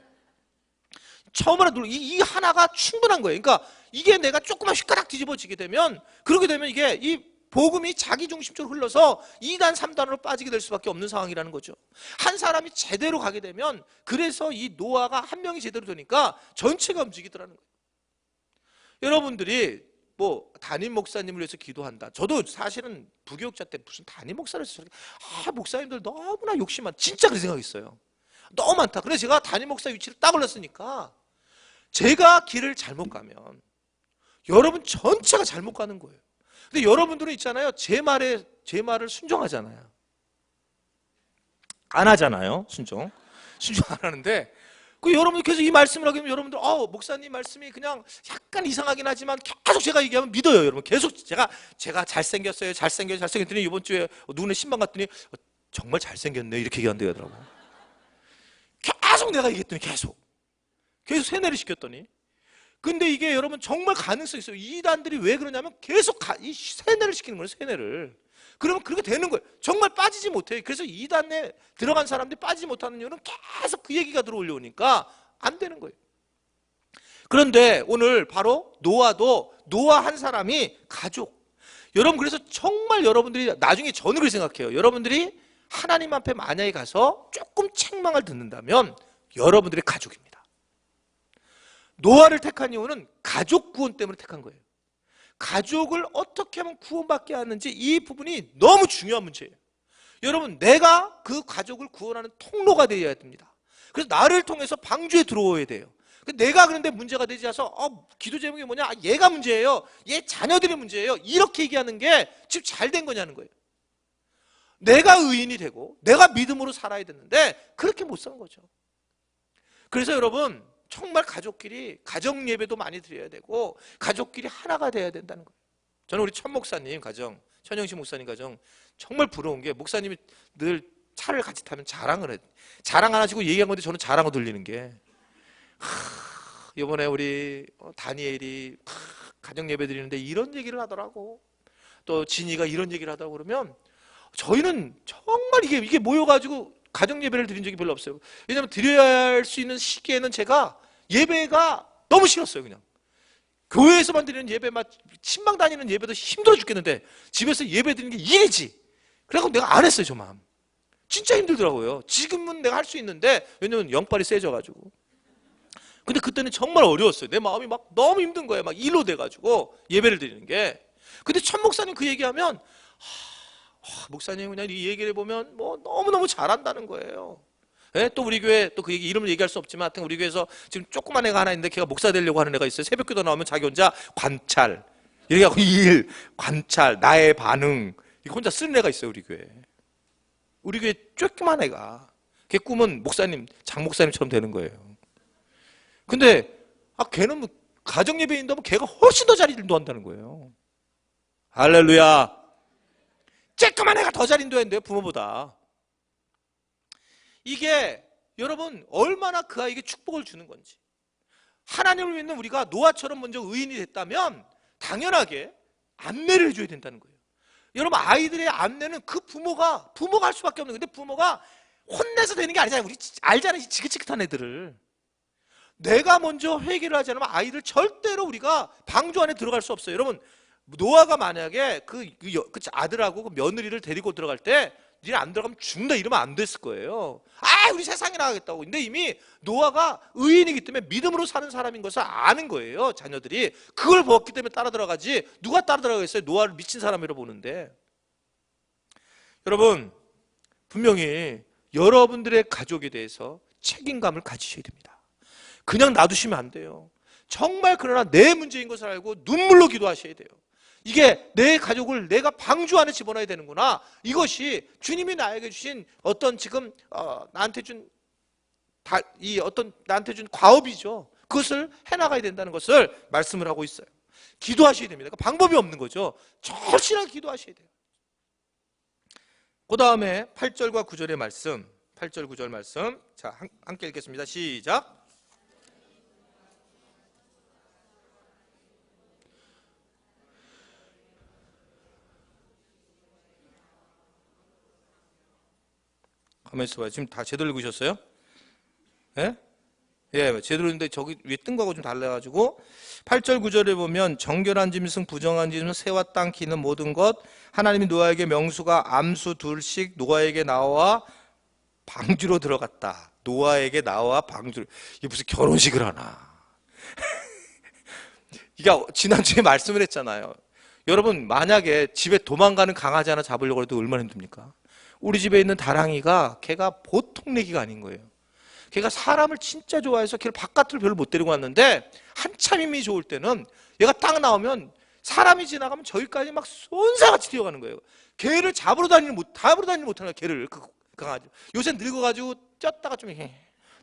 처음으로 이 하나가 충분한 거예요. 그러니까 이게 내가 조금만 휘가닥 뒤집어지게 되면, 그러게 되면 이게 이 복음이 자기 중심적으로 흘러서 2단 3단으로 빠지게 될 수밖에 없는 상황이라는 거죠. 한 사람이 제대로 가게 되면, 그래서 이 노아가 한 명이 제대로 되니까 전체가 움직이더라는 거예요. 여러분들이 뭐 담임 목사님을 위해서 기도한다. 저도 사실은 부교육자 때 무슨 담임 목사를 했어요. 목사님들 너무나 욕심만, 진짜 그런 생각했어요. 너무 많다. 그래서 제가 담임 목사 위치를 딱 올렸으니까, 제가 길을 잘못 가면 여러분 전체가 잘못 가는 거예요. 근데 여러분들은 있잖아요, 제 말을 순종하잖아요. 안 하잖아요. 순종 안 하는데, 그 여러분이 계속 이 말씀을 하게 되면 여러분들, 목사님 말씀이 그냥 약간 이상하긴 하지만 계속 제가 얘기하면 믿어요. 여러분 계속 제가 잘생겼어요, 잘생겼더니 이번 주에 누구네 신방 갔더니 정말 잘생겼네, 이렇게 얘기한대요. 계속 내가 얘기했더니 계속 세뇌를 시켰더니, 근데 이게 여러분 정말 가능성이 있어요. 이단들이 왜 그러냐면 계속 이 세뇌를 시키는 거예요, 세뇌를. 그러면 그렇게 되는 거예요. 정말 빠지지 못해요. 그래서 이단에 들어간 사람들이 빠지지 못하는 이유는 계속 그 얘기가 들어올려오니까 안 되는 거예요. 그런데 오늘 바로 노아 한 사람이 가족. 여러분, 그래서 정말 여러분들이 나중에 저는 그렇게 생각해요. 여러분들이 하나님 앞에 만약에 가서 조금 책망을 듣는다면 여러분들의 가족입니다. 노아를 택한 이유는 가족 구원 때문에 택한 거예요. 가족을 어떻게 하면 구원받게 하는지, 이 부분이 너무 중요한 문제예요. 여러분, 내가 그 가족을 구원하는 통로가 되어야 됩니다. 그래서 나를 통해서 방주에 들어오어야 돼요. 내가 그런데 문제가 되지 않아서 기도 제목이 뭐냐, 얘가 문제예요, 얘 자녀들이 문제예요, 이렇게 얘기하는 게 지금 잘 된 거냐는 거예요. 내가 의인이 되고 내가 믿음으로 살아야 되는데 그렇게 못 산 거죠. 그래서 여러분, 정말 가족끼리 가정 예배도 많이 드려야 되고 가족끼리 하나가 돼야 된다는 거예요. 저는 우리 천 목사님 가정, 천영식 목사님 가정 정말 부러운 게, 목사님이 늘 차를 같이 타면 자랑 안 하시고 얘기한 건데 저는 자랑으로 들리는 게, 이번에 우리 다니엘이 가정 예배 드리는데 이런 얘기를 하더라고. 또 진이가 이런 얘기를 하다 그러면 저희는 정말 이게 모여가지고 가정 예배를 드린 적이 별로 없어요. 왜냐하면 드려야 할 수 있는 시기에는 제가 예배가 너무 싫었어요. 그냥 교회에서만 드리는 예배, 막 신방 다니는 예배도 힘들어 죽겠는데 집에서 예배 드리는 게 일이지. 그래서 내가 안 했어요. 저 마음 진짜 힘들더라고요. 지금은 내가 할 수 있는데 왜냐면 영빨이 세져가지고. 근데 그때는 정말 어려웠어요. 내 마음이 막 너무 힘든 거예요. 막 일로 돼가지고 예배를 드리는 게. 근데 천 목사님 그 얘기하면 목사님 그냥 이 얘기를 해보면 뭐 너무너무 잘한다는 거예요. 예? 또 우리 교회 또 그 얘기 이름을 얘기할 수 없지만 하여튼 우리 교회에서 지금 조그만 애가 하나 있는데 걔가 목사 되려고 하는 애가 있어요. 새벽기도 나오면 자기 혼자 관찰 이렇게 하고 일 관찰 나의 반응 이거 혼자 쓰는 애가 있어요. 우리 교회 조그만 애가 걔 꿈은 목사님 장 목사님처럼 되는 거예요. 근데 걔는 뭐 가정 예배인데 뭐 걔가 훨씬 더 잘 인도한다는 거예요. 할렐루야. 쬐끄만 애가 더 잘 인도한대요. 부모보다. 이게 여러분 얼마나 그 아이에게 축복을 주는 건지. 하나님을 믿는 우리가 노아처럼 먼저 의인이 됐다면 당연하게 안내를 해줘야 된다는 거예요. 여러분 아이들의 안내는 그 부모가 할 수밖에 없는 건데 부모가 혼내서 되는 게 아니잖아요. 우리 알잖아요. 지긋지긋한 애들을. 내가 먼저 회개를 하지 않으면 아이들 절대로 우리가 방주 안에 들어갈 수 없어요. 여러분 노아가 만약에 그 아들하고 그 며느리를 데리고 들어갈 때 니네 안 들어가면 죽는다 이러면 안 됐을 거예요. 우리 세상에 나가겠다고. 근데 이미 노아가 의인이기 때문에 믿음으로 사는 사람인 것을 아는 거예요. 자녀들이 그걸 보았기 때문에 따라 들어가지 누가 따라 들어가겠어요. 노아를 미친 사람이라 보는데. 여러분 분명히 여러분들의 가족에 대해서 책임감을 가지셔야 됩니다. 그냥 놔두시면 안 돼요. 정말 그러나 내 문제인 것을 알고 눈물로 기도하셔야 돼요. 이게 내 가족을 내가 방주 안에 집어넣어야 되는구나. 이것이 주님이 나에게 주신 어떤 지금 나한테 준 과업이죠. 그것을 해나가야 된다는 것을 말씀을 하고 있어요. 기도하셔야 됩니다. 그러니까 방법이 없는 거죠. 절실하게 기도하셔야 돼요. 그 다음에 8절과 9절의 말씀, 8절 9절 말씀 자 함께 읽겠습니다. 시작. 가만히 있어봐요. 지금 다 제대로 읽으셨어요? 예? 예, 제대로 읽는데 저기 위에 뜬 거하고 좀 달라가지고 8절 9절에 보면 정결한 짐승 부정한 짐승 새와 땅 기는 모든 것 하나님이 노아에게 명수가 암수 둘씩 노아에게 나와 방주로 들어갔다. 노아에게 나와 방주로. 이게 무슨 결혼식을 하나. 이게 지난주에 말씀을 했잖아요. 여러분 만약에 집에 도망가는 강아지 하나 잡으려고 해도 얼마나 힘듭니까? 우리 집에 있는 다랑이가 걔가 보통 내기가 아닌 거예요. 걔가 사람을 진짜 좋아해서 걔를 바깥으로 별로 못 데리고 왔는데 한참 힘이 좋을 때는 얘가 딱 나오면 사람이 지나가면 저기까지 막 쏜사같이 뛰어가는 거예요. 걔를 잡으러 다니는 못하는 거예요. 걔를 그 강아지. 요새 늙어가지고 쪘다가 좀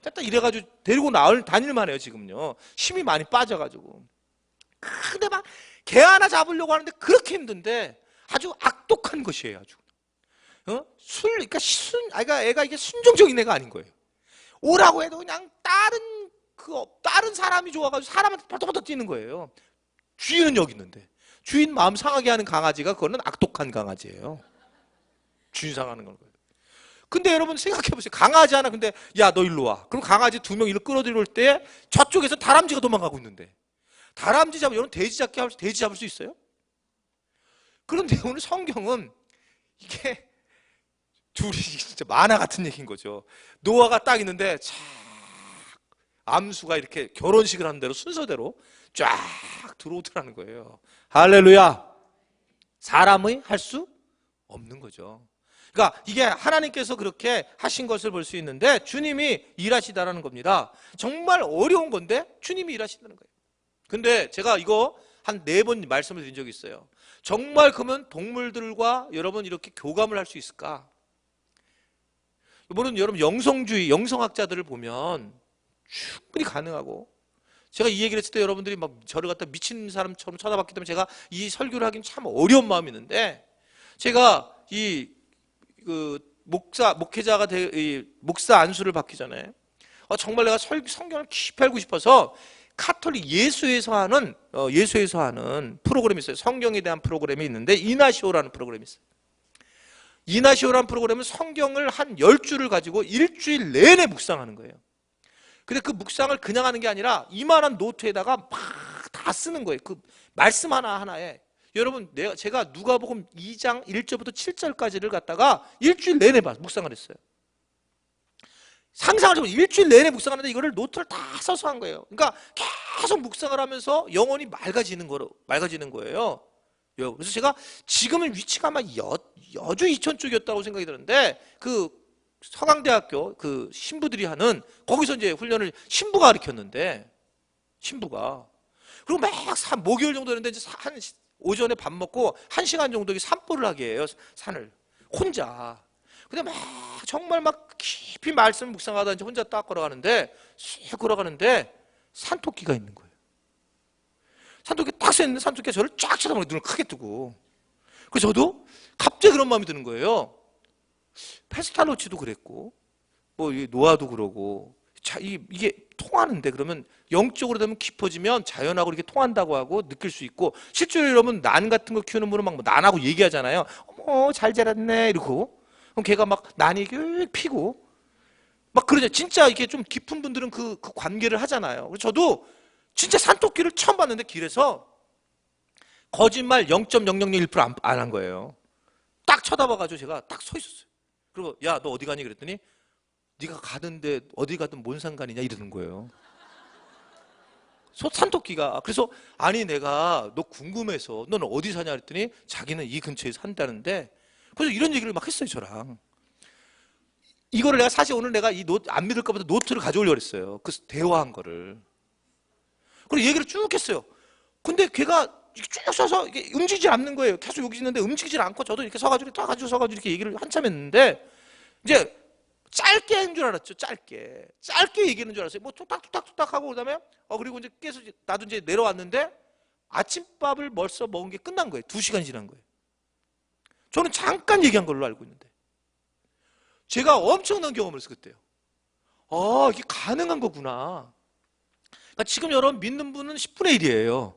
쪘다 이래가지고 데리고 다닐만 해요. 지금요. 힘이 많이 빠져가지고. 근데 막 개 하나 잡으려고 하는데 그렇게 힘든데 아주 악독한 것이에요. 아주. 그러니까 애가 이게 순종적인 애가 아닌 거예요. 오라고 해도 그냥 다른 사람이 좋아가지고 사람한테 벌떡벌떡 뛰는 거예요. 주인은 여기 있는데 주인 마음 상하게 하는 강아지가 그거는 악독한 강아지예요. 주인 상하는 거예요. 근데 여러분 생각해보세요. 강아지 하나 근데 야 너 일로 와. 그럼 강아지 2명 일로 끌어들일 때 저쪽에서 다람쥐가 도망가고 있는데 다람쥐 잡으면 여러분 돼지 잡을 수 있어요? 그런데 오늘 성경은 이게 둘이 진짜 만화 같은 얘기인 거죠. 노아가 딱 있는데 쫙 암수가 이렇게 결혼식을 하는 대로 순서대로 쫙 들어오더라는 거예요. 할렐루야. 사람의 할 수 없는 거죠. 그러니까 이게 하나님께서 그렇게 하신 것을 볼 수 있는데 주님이 일하시다라는 겁니다. 정말 어려운 건데 주님이 일하신다는 거예요. 근데 제가 이거 한 4번 말씀을 드린 적이 있어요. 정말 그러면 동물들과 여러분 이렇게 교감을 할 수 있을까? 이번은 여러분 영성학자들을 보면 충분히 가능하고 제가 이 얘기를 했을 때 여러분들이 막 저를 갖다 미친 사람처럼 쳐다봤기 때문에 제가 이 설교를 하긴 참 어려운 마음이 있는데 제가 목회자가 목사 안수를 받기 전에 정말 내가 성경을 깊이 알고 싶어서 카톨릭 예수에서 하는 프로그램이 있어요. 성경에 대한 프로그램이 있는데 이나시오라는 프로그램이 있어요. 이나시오라는 프로그램은 성경을 한 10주를 가지고 일주일 내내 묵상하는 거예요. 근데 그 묵상을 그냥 하는 게 아니라 이만한 노트에다가 막 다 쓰는 거예요. 그 말씀 하나하나에. 여러분, 제가 누가복음 2장 1절부터 7절까지를 갖다가 일주일 내내 묵상을 했어요. 상상을 해보세요. 일주일 내내 묵상하는데 이거를 노트를 다 써서 한 거예요. 그러니까 계속 묵상을 하면서 영혼이 맑아지는 거예요. 그래서 제가 지금은 위치가 아마 여주 이천 쪽이었다고 생각이 드는데, 그 서강대학교 그 신부들이 하는, 거기서 이제 훈련을 신부가 가르쳤는데, 신부가. 그리고 막 목요일 정도 됐는데 이제 오전에 밥 먹고 1시간 정도 산보를 하게 해요. 산을 혼자. 근데 막 정말 막 깊이 말씀을 묵상하다 이제 혼자 딱 걸어가는데, 쑥 걸어가는데 산토끼가 있는 거예요. 산토끼 딱 서 있는데 산토끼가 저를 쫙 쳐다보는, 눈을 크게 뜨고. 그래서 저도 갑자기 그런 마음이 드는 거예요. 페스탈로치도 그랬고, 뭐 노아도 그러고, 이게 통하는데, 그러면 영적으로 되면 깊어지면 자연하고 이렇게 통한다고 하고 느낄 수 있고, 실제로 여러분 난 같은 거 키우는 분은 막 난하고 얘기하잖아요. 어머 잘 자랐네 이러고. 그럼 걔가 막 난이 피고 막 그러죠. 진짜 이게 좀 깊은 분들은 그 관계를 하잖아요. 그래서 저도 진짜 산토끼를 처음 봤는데 길에서 거짓말 0.001% 안 한 거예요. 딱 쳐다봐가지고 제가 딱 서 있었어요. 그리고 야, 너 어디 가니? 그랬더니 네가 가는데 어디 가든 뭔 상관이냐 이러는 거예요. 산토끼가. 그래서 아니 내가 너 궁금해서 너는 어디 사냐 그랬더니 자기는 이 근처에 산다는데, 그래서 이런 얘기를 막 했어요 저랑. 이거를 내가 사실 오늘 내가 안 믿을까 보다 노트를 가져오려고 했어요. 그 대화한 거를. 그리고 얘기를 쭉 했어요. 근데 걔가 쭉 서서 이게 움직이지 않는 거예요. 계속 여기 있는데 움직이지 않고, 저도 이렇게 서가지고 이렇게 얘기를 한참 했는데, 이제 짧게 한 줄 알았죠. 짧게 얘기하는 줄 알았어요. 뭐 툭탁툭탁 하고, 그다음에 그리고 이제 계속 나도 이제 내려왔는데 아침밥을 벌써 먹은 게 끝난 거예요. 2시간 지난 거예요. 저는 잠깐 얘기한 걸로 알고 있는데, 제가 엄청난 경험을 했어요 그때요. 이게 가능한 거구나. 그러니까 지금 여러분 믿는 분은 10분의 1이에요.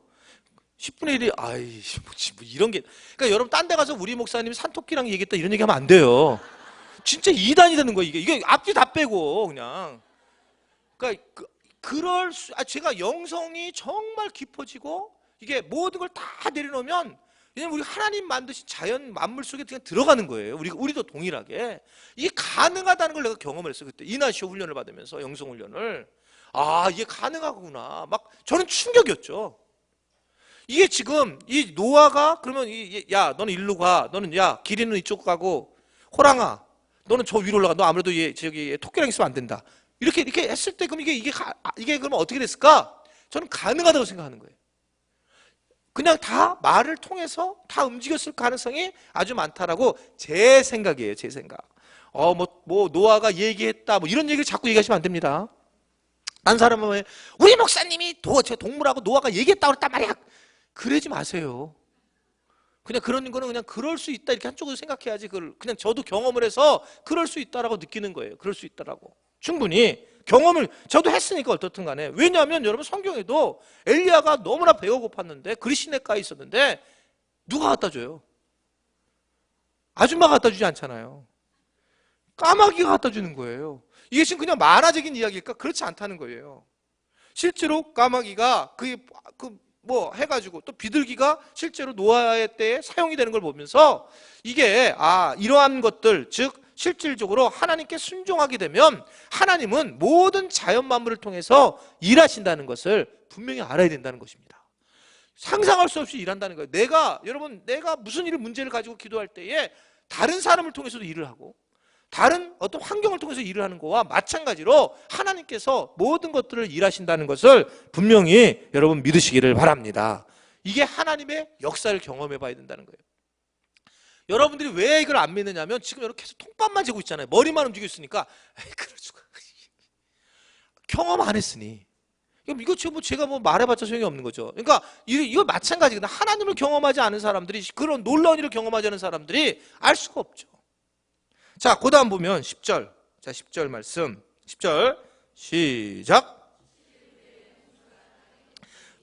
10분의 1이 뭐 이런 게. 그러니까 여러분 딴 데 가서 우리 목사님이 산토끼랑 얘기했다 이런 얘기하면 안 돼요. 진짜 이단이 되는 거예요. 이게 앞뒤 다 빼고 그냥. 그러니까 제가 영성이 정말 깊어지고 이게 모든 걸 다 내려놓으면, 왜냐면 우리 하나님 만드신 자연 만물 속에 그냥 들어가는 거예요. 우리도 동일하게. 이게 가능하다는 걸 내가 경험을 했어요 그때. 이나시오 훈련을 받으면서, 영성 훈련을. 이게 가능하구나. 막 저는 충격이었죠. 이게 지금 이 노아가 그러면 야 너는 일로 가, 너는 야 길이는 이쪽 가고, 호랑아 너는 저 위로 올라가, 너 아무래도 저기 토끼랑 있으면 안 된다, 이렇게 했을 때 그럼 이게 그러면 어떻게 됐을까? 저는 가능하다고 생각하는 거예요. 그냥 다 말을 통해서 다 움직였을 가능성이 아주 많다라고 제 생각이에요. 제 생각. 뭐 노아가 얘기했다 뭐 이런 얘기를 자꾸 얘기하시면 안 됩니다. 딴 사람은 왜 우리 목사님이 저 동물하고 노아가 얘기했다고 그랬단 말이야, 그러지 마세요. 그냥 그런 거는 그냥 그럴 수 있다 이렇게 한쪽으로 생각해야지, 그냥 저도 경험을 해서 그럴 수 있다라고 느끼는 거예요. 그럴 수 있다라고. 충분히 경험을 저도 했으니까 어떻든 간에. 왜냐하면 여러분 성경에도 엘리야가 너무나 배가 고팠는데 그리시네가에 있었는데 누가 갖다 줘요? 아줌마가 갖다 주지 않잖아요. 까마귀가 갖다 주는 거예요. 이게 지금 그냥 만화적인 이야기일까? 그렇지 않다는 거예요. 실제로 까마귀가 뭐 해가지고, 또 비둘기가 실제로 노아의 때에 사용이 되는 걸 보면서 이게 이러한 것들, 즉 실질적으로 하나님께 순종하게 되면 하나님은 모든 자연 만물을 통해서 일하신다는 것을 분명히 알아야 된다는 것입니다. 상상할 수 없이 일한다는 거예요. 내가 무슨 문제를 가지고 기도할 때에 다른 사람을 통해서도 일을 하고 다른 어떤 환경을 통해서 일을 하는 거와 마찬가지로 하나님께서 모든 것들을 일하신다는 것을 분명히 여러분 믿으시기를 바랍니다. 이게 하나님의 역사를 경험해 봐야 된다는 거예요. 여러분들이 왜 이걸 안 믿느냐면 지금 여러분 계속 통밥만 재고 있잖아요. 머리만 움직이고 있으니까 그럴 수가. 경험 안 했으니. 이거 지금 제가 말해봤자 소용이 없는 거죠. 그러니까 이거 마찬가지거든. 하나님을 경험하지 않은 사람들이, 그런 놀라운 일을 경험하지 않은 사람들이 알 수가 없죠. 자, 그 다음 보면 10절. 자, 10절 말씀. 10절 시작.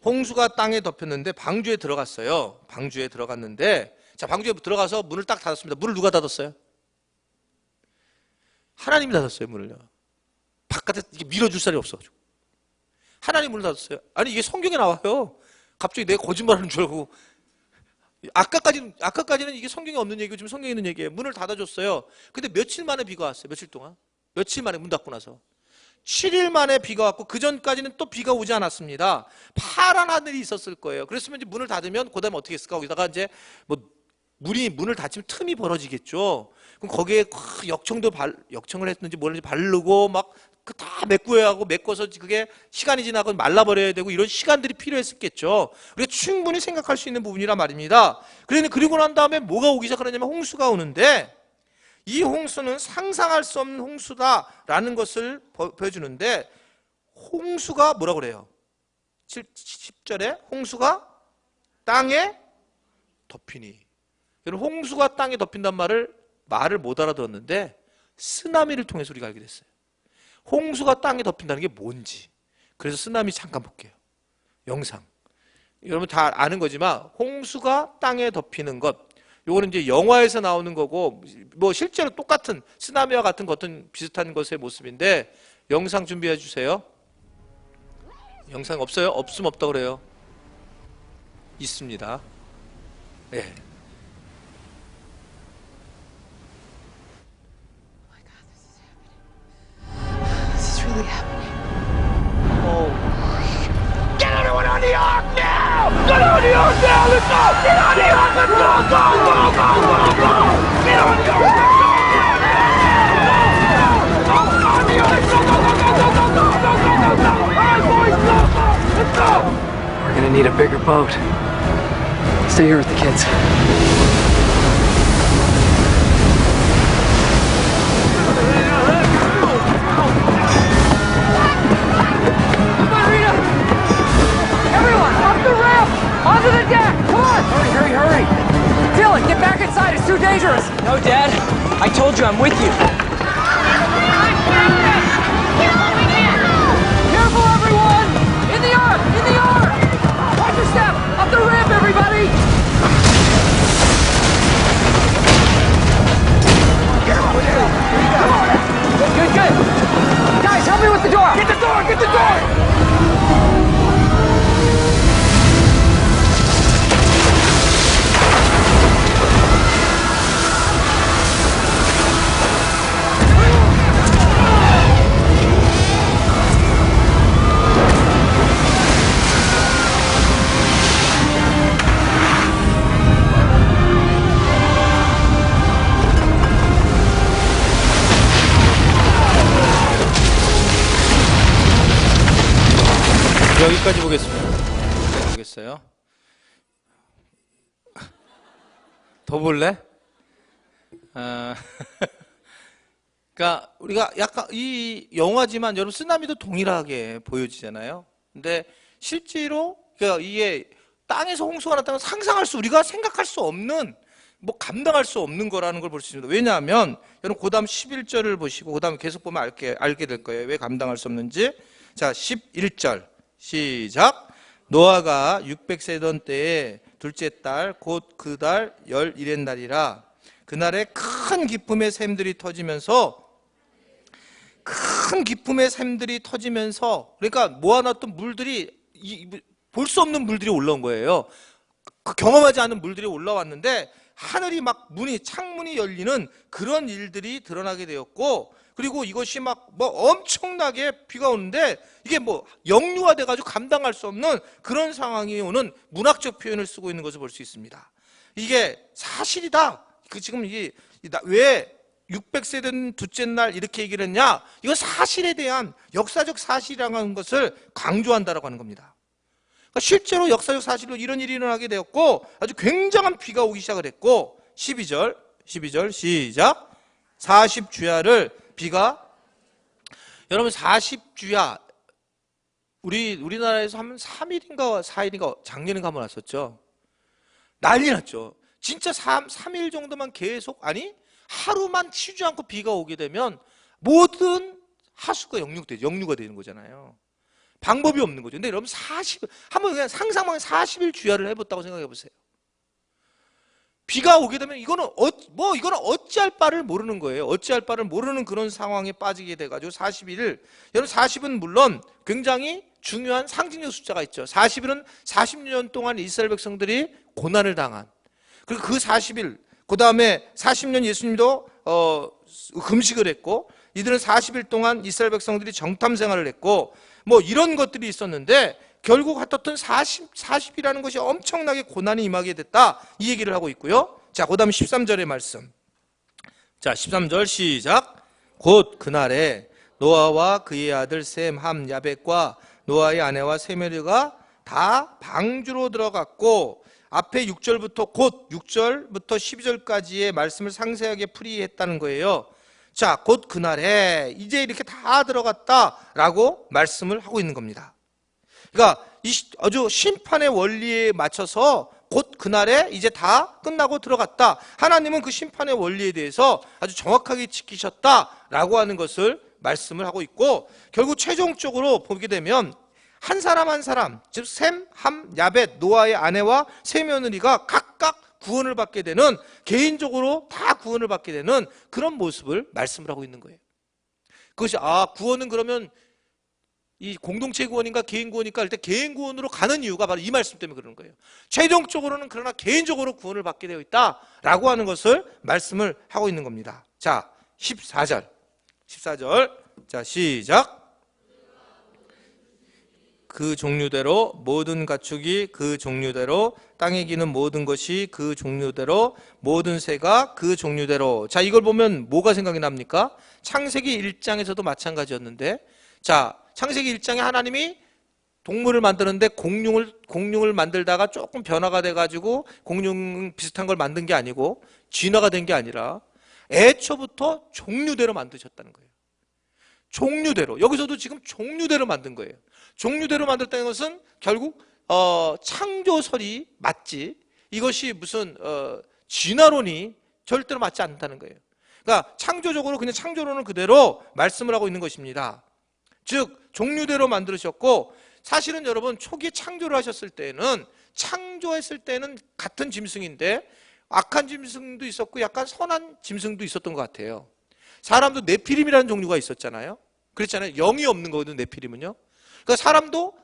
홍수가 땅에 덮였는데 방주에 들어갔어요. 방주에 들어갔는데, 자, 방주에 들어가서 문을 딱 닫았습니다. 문을 누가 닫았어요? 하나님이 닫았어요, 문을요. 바깥에 이게 밀어줄 사람이 없어가지고. 하나님 문을 닫았어요. 아니, 이게 성경에 나와요. 갑자기 내가 거짓말하는 줄 알고. 아까까지는 이게 성경에 없는 얘기고 지금 성경에 있는 얘기예요. 문을 닫아줬어요. 근데 며칠 만에 비가 왔어요. 며칠 동안. 며칠 만에 문 닫고 나서. 7일 만에 비가 왔고 그 전까지는 또 비가 오지 않았습니다. 파란 하늘이 있었을 거예요. 그랬으면 이제 문을 닫으면 그 다음에 어떻게 했을까? 거기다가 이제 뭐 문을 닫히면 틈이 벌어지겠죠. 그럼 거기에 역청을 했는지 뭐랬는지 바르고 막 다 메꿔야 하고 메꿔서 그게 시간이 지나고 말라버려야 되고 이런 시간들이 필요했었겠죠. 우리가 충분히 생각할 수 있는 부분이란 말입니다. 그리고 난 다음에 뭐가 오기 시작하냐면 홍수가 오는데 이 홍수는 상상할 수 없는 홍수다라는 것을 보여주는데 홍수가 뭐라고 그래요? 10절에 홍수가 땅에 덮이니. 여러분 홍수가 땅에 덮인단 말을 못 알아들었는데 쓰나미를 통해서 우리가 알게 됐어요. 홍수가 땅에 덮인다는 게 뭔지. 그래서 쓰나미 잠깐 볼게요. 영상. 여러분 다 아는 거지만 홍수가 땅에 덮이는 것. 요거는 이제 영화에서 나오는 거고 뭐 실제로 똑같은 쓰나미와 같은 것은 비슷한 것의 모습인데 영상 준비해 주세요. 영상 없어요? 없으면 없다고 그래요. 있습니다. 네. Really happening. Oh. Get everyone on the ark now! Get on the ark now! Let's go! Get on the ark! Let's go! Go! Go! Go! Go! Go! Get on the ark! Let's go! Get on the ark! Go! Go! Go! Go! Go! Go! Go! Go! Go! Go! All right, boys, go! Go! Let's go! We're gonna need a bigger boat. Stay here with the kids. Onto the deck! Come on! Hurry, hurry! Dylan, get back inside. It's too dangerous. No, Dad. I told you I'm with you. Careful, everyone! In the ark! In the ark! Watch your step! Up the ramp, everybody! Good, good. Guys, help me with the door. Get the door! Get the door! 여기까지 보겠습니다. 여기까지 보겠어요. 더 볼래? 그러니까 우리가 약간 이 영화지만 여러분 쓰나미도 동일하게 보여지잖아요. 근데 실제로 그러니까 이게 땅에서 홍수가 났다는 건 우리가 생각할 수 없는 뭐 감당할 수 없는 거라는 걸 볼 수 있습니다. 왜냐하면 여러분 그다음 11절을 보시고 그다음에 계속 보면 알게 될 거예요. 왜 감당할 수 없는지. 자, 11절. 시작. 노아가 600세던 때에 둘째 달 곧 그 달 11의 날이라 그날에 큰 기쁨의 샘들이 터지면서 그러니까 모아놨던 물들이 볼 수 없는 물들이 올라온 거예요. 경험하지 않은 물들이 올라왔는데 하늘이 막 창문이 열리는 그런 일들이 드러나게 되었고 그리고 이것이 막 뭐 엄청나게 비가 오는데 이게 뭐 역류가 돼가지고 감당할 수 없는 그런 상황이 오는 문학적 표현을 쓰고 있는 것을 볼 수 있습니다. 이게 사실이다. 지금 이게 왜 600세 된 둘째 날 이렇게 얘기를 했냐? 이건 사실에 대한 역사적 사실이라는 것을 강조한다라고 하는 겁니다. 그러니까 실제로 역사적 사실로 이런 일이 일어나게 되었고 아주 굉장한 비가 오기 시작을 했고 12절 시작. 40주야를 비가 여러분 40주야 우리나라에서 하면 3일인가 4일인가 작년인가 한번 왔었죠. 난리 났죠. 진짜 3일 정도만 계속 하루만 쉬지 않고 비가 오게 되면 모든 하수가 역류가 되는 거잖아요. 방법이 없는 거죠. 근데 여러분 한번 그냥 상상만 40일 주야를 해봤다고 생각해 보세요. 비가 오게 되면 이거는 어찌할 바를 모르는 거예요. 어찌할 바를 모르는 그런 상황에 빠지게 돼가지고 40일. 여러분 40은 물론 굉장히 중요한 상징적 숫자가 있죠. 40일은 40년 동안 이스라엘 백성들이 고난을 당한. 그리고 그 40일, 그 다음에 40년 예수님도 금식을 했고, 이들은 40일 동안 이스라엘 백성들이 정탐 생활을 했고, 뭐 이런 것들이 있었는데, 결국 어떻든 40이라는 것이 엄청나게 고난이 임하게 됐다, 이 얘기를 하고 있고요. 자, 그 다음에 13절의 말씀. 자, 13절 시작. 곧 그날에 노아와 그의 아들 셈, 함, 야벳과 노아의 아내와 세메르가 다 방주로 들어갔고, 앞에 6절부터 곧 6절부터 12절까지의 말씀을 상세하게 풀이했다는 거예요. 자, 곧 그날에 이제 이렇게 다 들어갔다라고 말씀을 하고 있는 겁니다. 그러니까 아주 심판의 원리에 맞춰서 곧 그날에 이제 다 끝나고 들어갔다. 하나님은 그 심판의 원리에 대해서 아주 정확하게 지키셨다라고 하는 것을 말씀을 하고 있고, 결국 최종적으로 보게 되면 한 사람 한 사람, 즉 셈, 함, 야벳, 노아의 아내와 세 며느리가 각각 구원을 받게 되는, 개인적으로 다 구원을 받게 되는 그런 모습을 말씀을 하고 있는 거예요. 그것이 구원은 그러면 이 공동체 구원인가 개인 구원인가 할 때 개인 구원으로 가는 이유가 바로 이 말씀 때문에 그러는 거예요. 최종적으로는 그러나 개인적으로 구원을 받게 되어 있다라고 하는 것을 말씀을 하고 있는 겁니다. 자, 14절. 자, 시작. 그 종류대로 모든 가축이 그 종류대로, 땅에 기는 모든 것이 그 종류대로, 모든 새가 그 종류대로. 자, 이걸 보면 뭐가 생각이 납니까? 창세기 1장에서도 마찬가지였는데, 자, 창세기 1장에 하나님이 동물을 만드는데 공룡을 만들다가 조금 변화가 돼가지고 공룡 비슷한 걸 만든 게 아니고 진화가 된 게 아니라 애초부터 종류대로 만드셨다는 거예요. 종류대로. 여기서도 지금 종류대로 만든 거예요. 종류대로 만들었다는 것은 결국 창조설이 맞지, 이것이 무슨 진화론이 절대로 맞지 않다는 거예요. 그러니까 창조적으로 그냥 창조론은 그대로 말씀을 하고 있는 것입니다. 즉 종류대로 만들으셨고, 사실은 여러분 초기에 창조를 하셨을 때는, 창조했을 때는 같은 짐승인데 악한 짐승도 있었고 약간 선한 짐승도 있었던 것 같아요. 사람도 네피림이라는 종류가 있었잖아요. 그랬잖아요. 영이 없는 거거든요, 네피림은요. 그러니까 사람도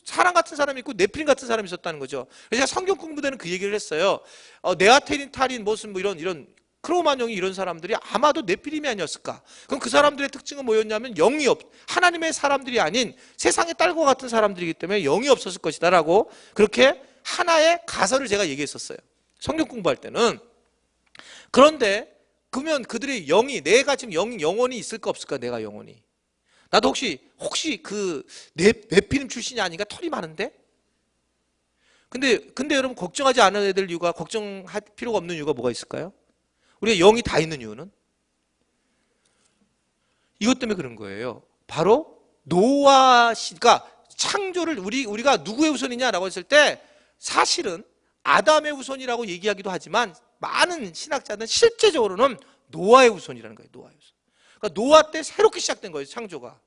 사람 같은 사람이 있고 네피림 같은 사람이 있었다는 거죠. 그래서 제가 성경 공부 때는 그 얘기를 했어요. 네아테린, 탈인, 무슨 뭐 이런 크로마뇽이 이런 사람들이 아마도 네피림이 아니었을까. 그럼 그 사람들의 특징은 뭐였냐면 하나님의 사람들이 아닌 세상의 딸과 같은 사람들이기 때문에 영이 없었을 것이다 라고, 그렇게 하나의 가설을 제가 얘기했었어요, 성경 공부할 때는. 그런데 그러면 그들의 영이, 내가 지금 영혼이 있을까 없을까? 내가 영혼이, 나도 혹시 그 네피림 출신이 아닌가? 털이 많은데? 근데 여러분 걱정하지 않은 애들 이유가, 걱정할 필요가 없는 이유가 뭐가 있을까요? 우리가 영이 다 있는 이유는 이것 때문에 그런 거예요. 바로 노아 씨가 창조를 우리가 누구의 후손이냐라고 했을 때 사실은 아담의 후손이라고 얘기하기도 하지만 많은 신학자들은 실제적으로는 노아의 후손이라는 거예요. 노아의 후손. 그러니까 노아 때 새롭게 시작된 거예요, 창조가.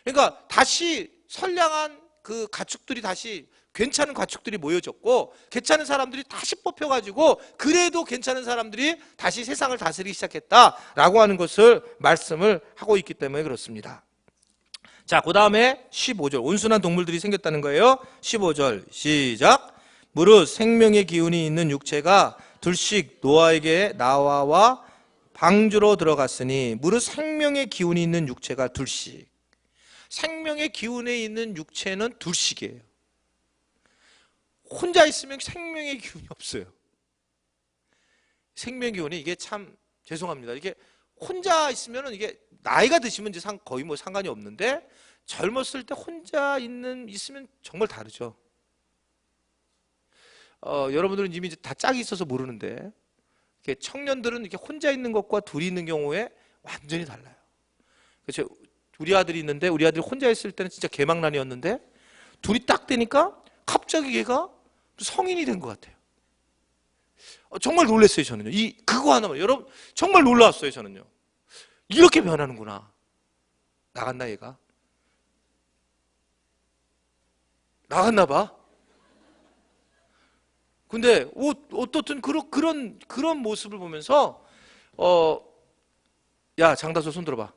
그러니까 다시 선량한 그 가축들이, 다시 괜찮은 가축들이 모여졌고, 괜찮은 사람들이 다시 뽑혀가지고, 그래도 괜찮은 사람들이 다시 세상을 다스리기 시작했다라고 하는 것을 말씀을 하고 있기 때문에 그렇습니다. 자, 그 다음에 15절. 온순한 동물들이 생겼다는 거예요. 15절 시작. 무릇 생명의 기운이 있는 육체가 둘씩 노아에게 나와와 방주로 들어갔으니, 무릇 생명의 기운이 있는 육체가 둘씩. 생명의 기운에 있는 육체는 둘씩이에요. 혼자 있으면 생명의 기운이 없어요. 생명의 기운이, 이게 참 죄송합니다. 이게 혼자 있으면, 이게 나이가 드시면 이제 거의 뭐 상관이 없는데, 젊었을 때 혼자 있으면 정말 다르죠. 여러분들은 이미 이제 다 짝이 있어서 모르는데, 청년들은 이렇게 혼자 있는 것과 둘이 있는 경우에 완전히 달라요. 그렇죠? 우리 아들이 있는데, 우리 아들이 혼자 있을 때는 진짜 개망난이었는데, 둘이 딱 되니까 갑자기 걔가 성인이 된 것 같아요. 정말 놀랐어요, 저는요. 그거 하나만, 여러분, 정말 놀라웠어요, 저는요. 이렇게 변하는구나. 나갔나, 얘가? 나갔나 봐. 근데 어떻든 그런 모습을 보면서 야, 장다소 손 들어봐.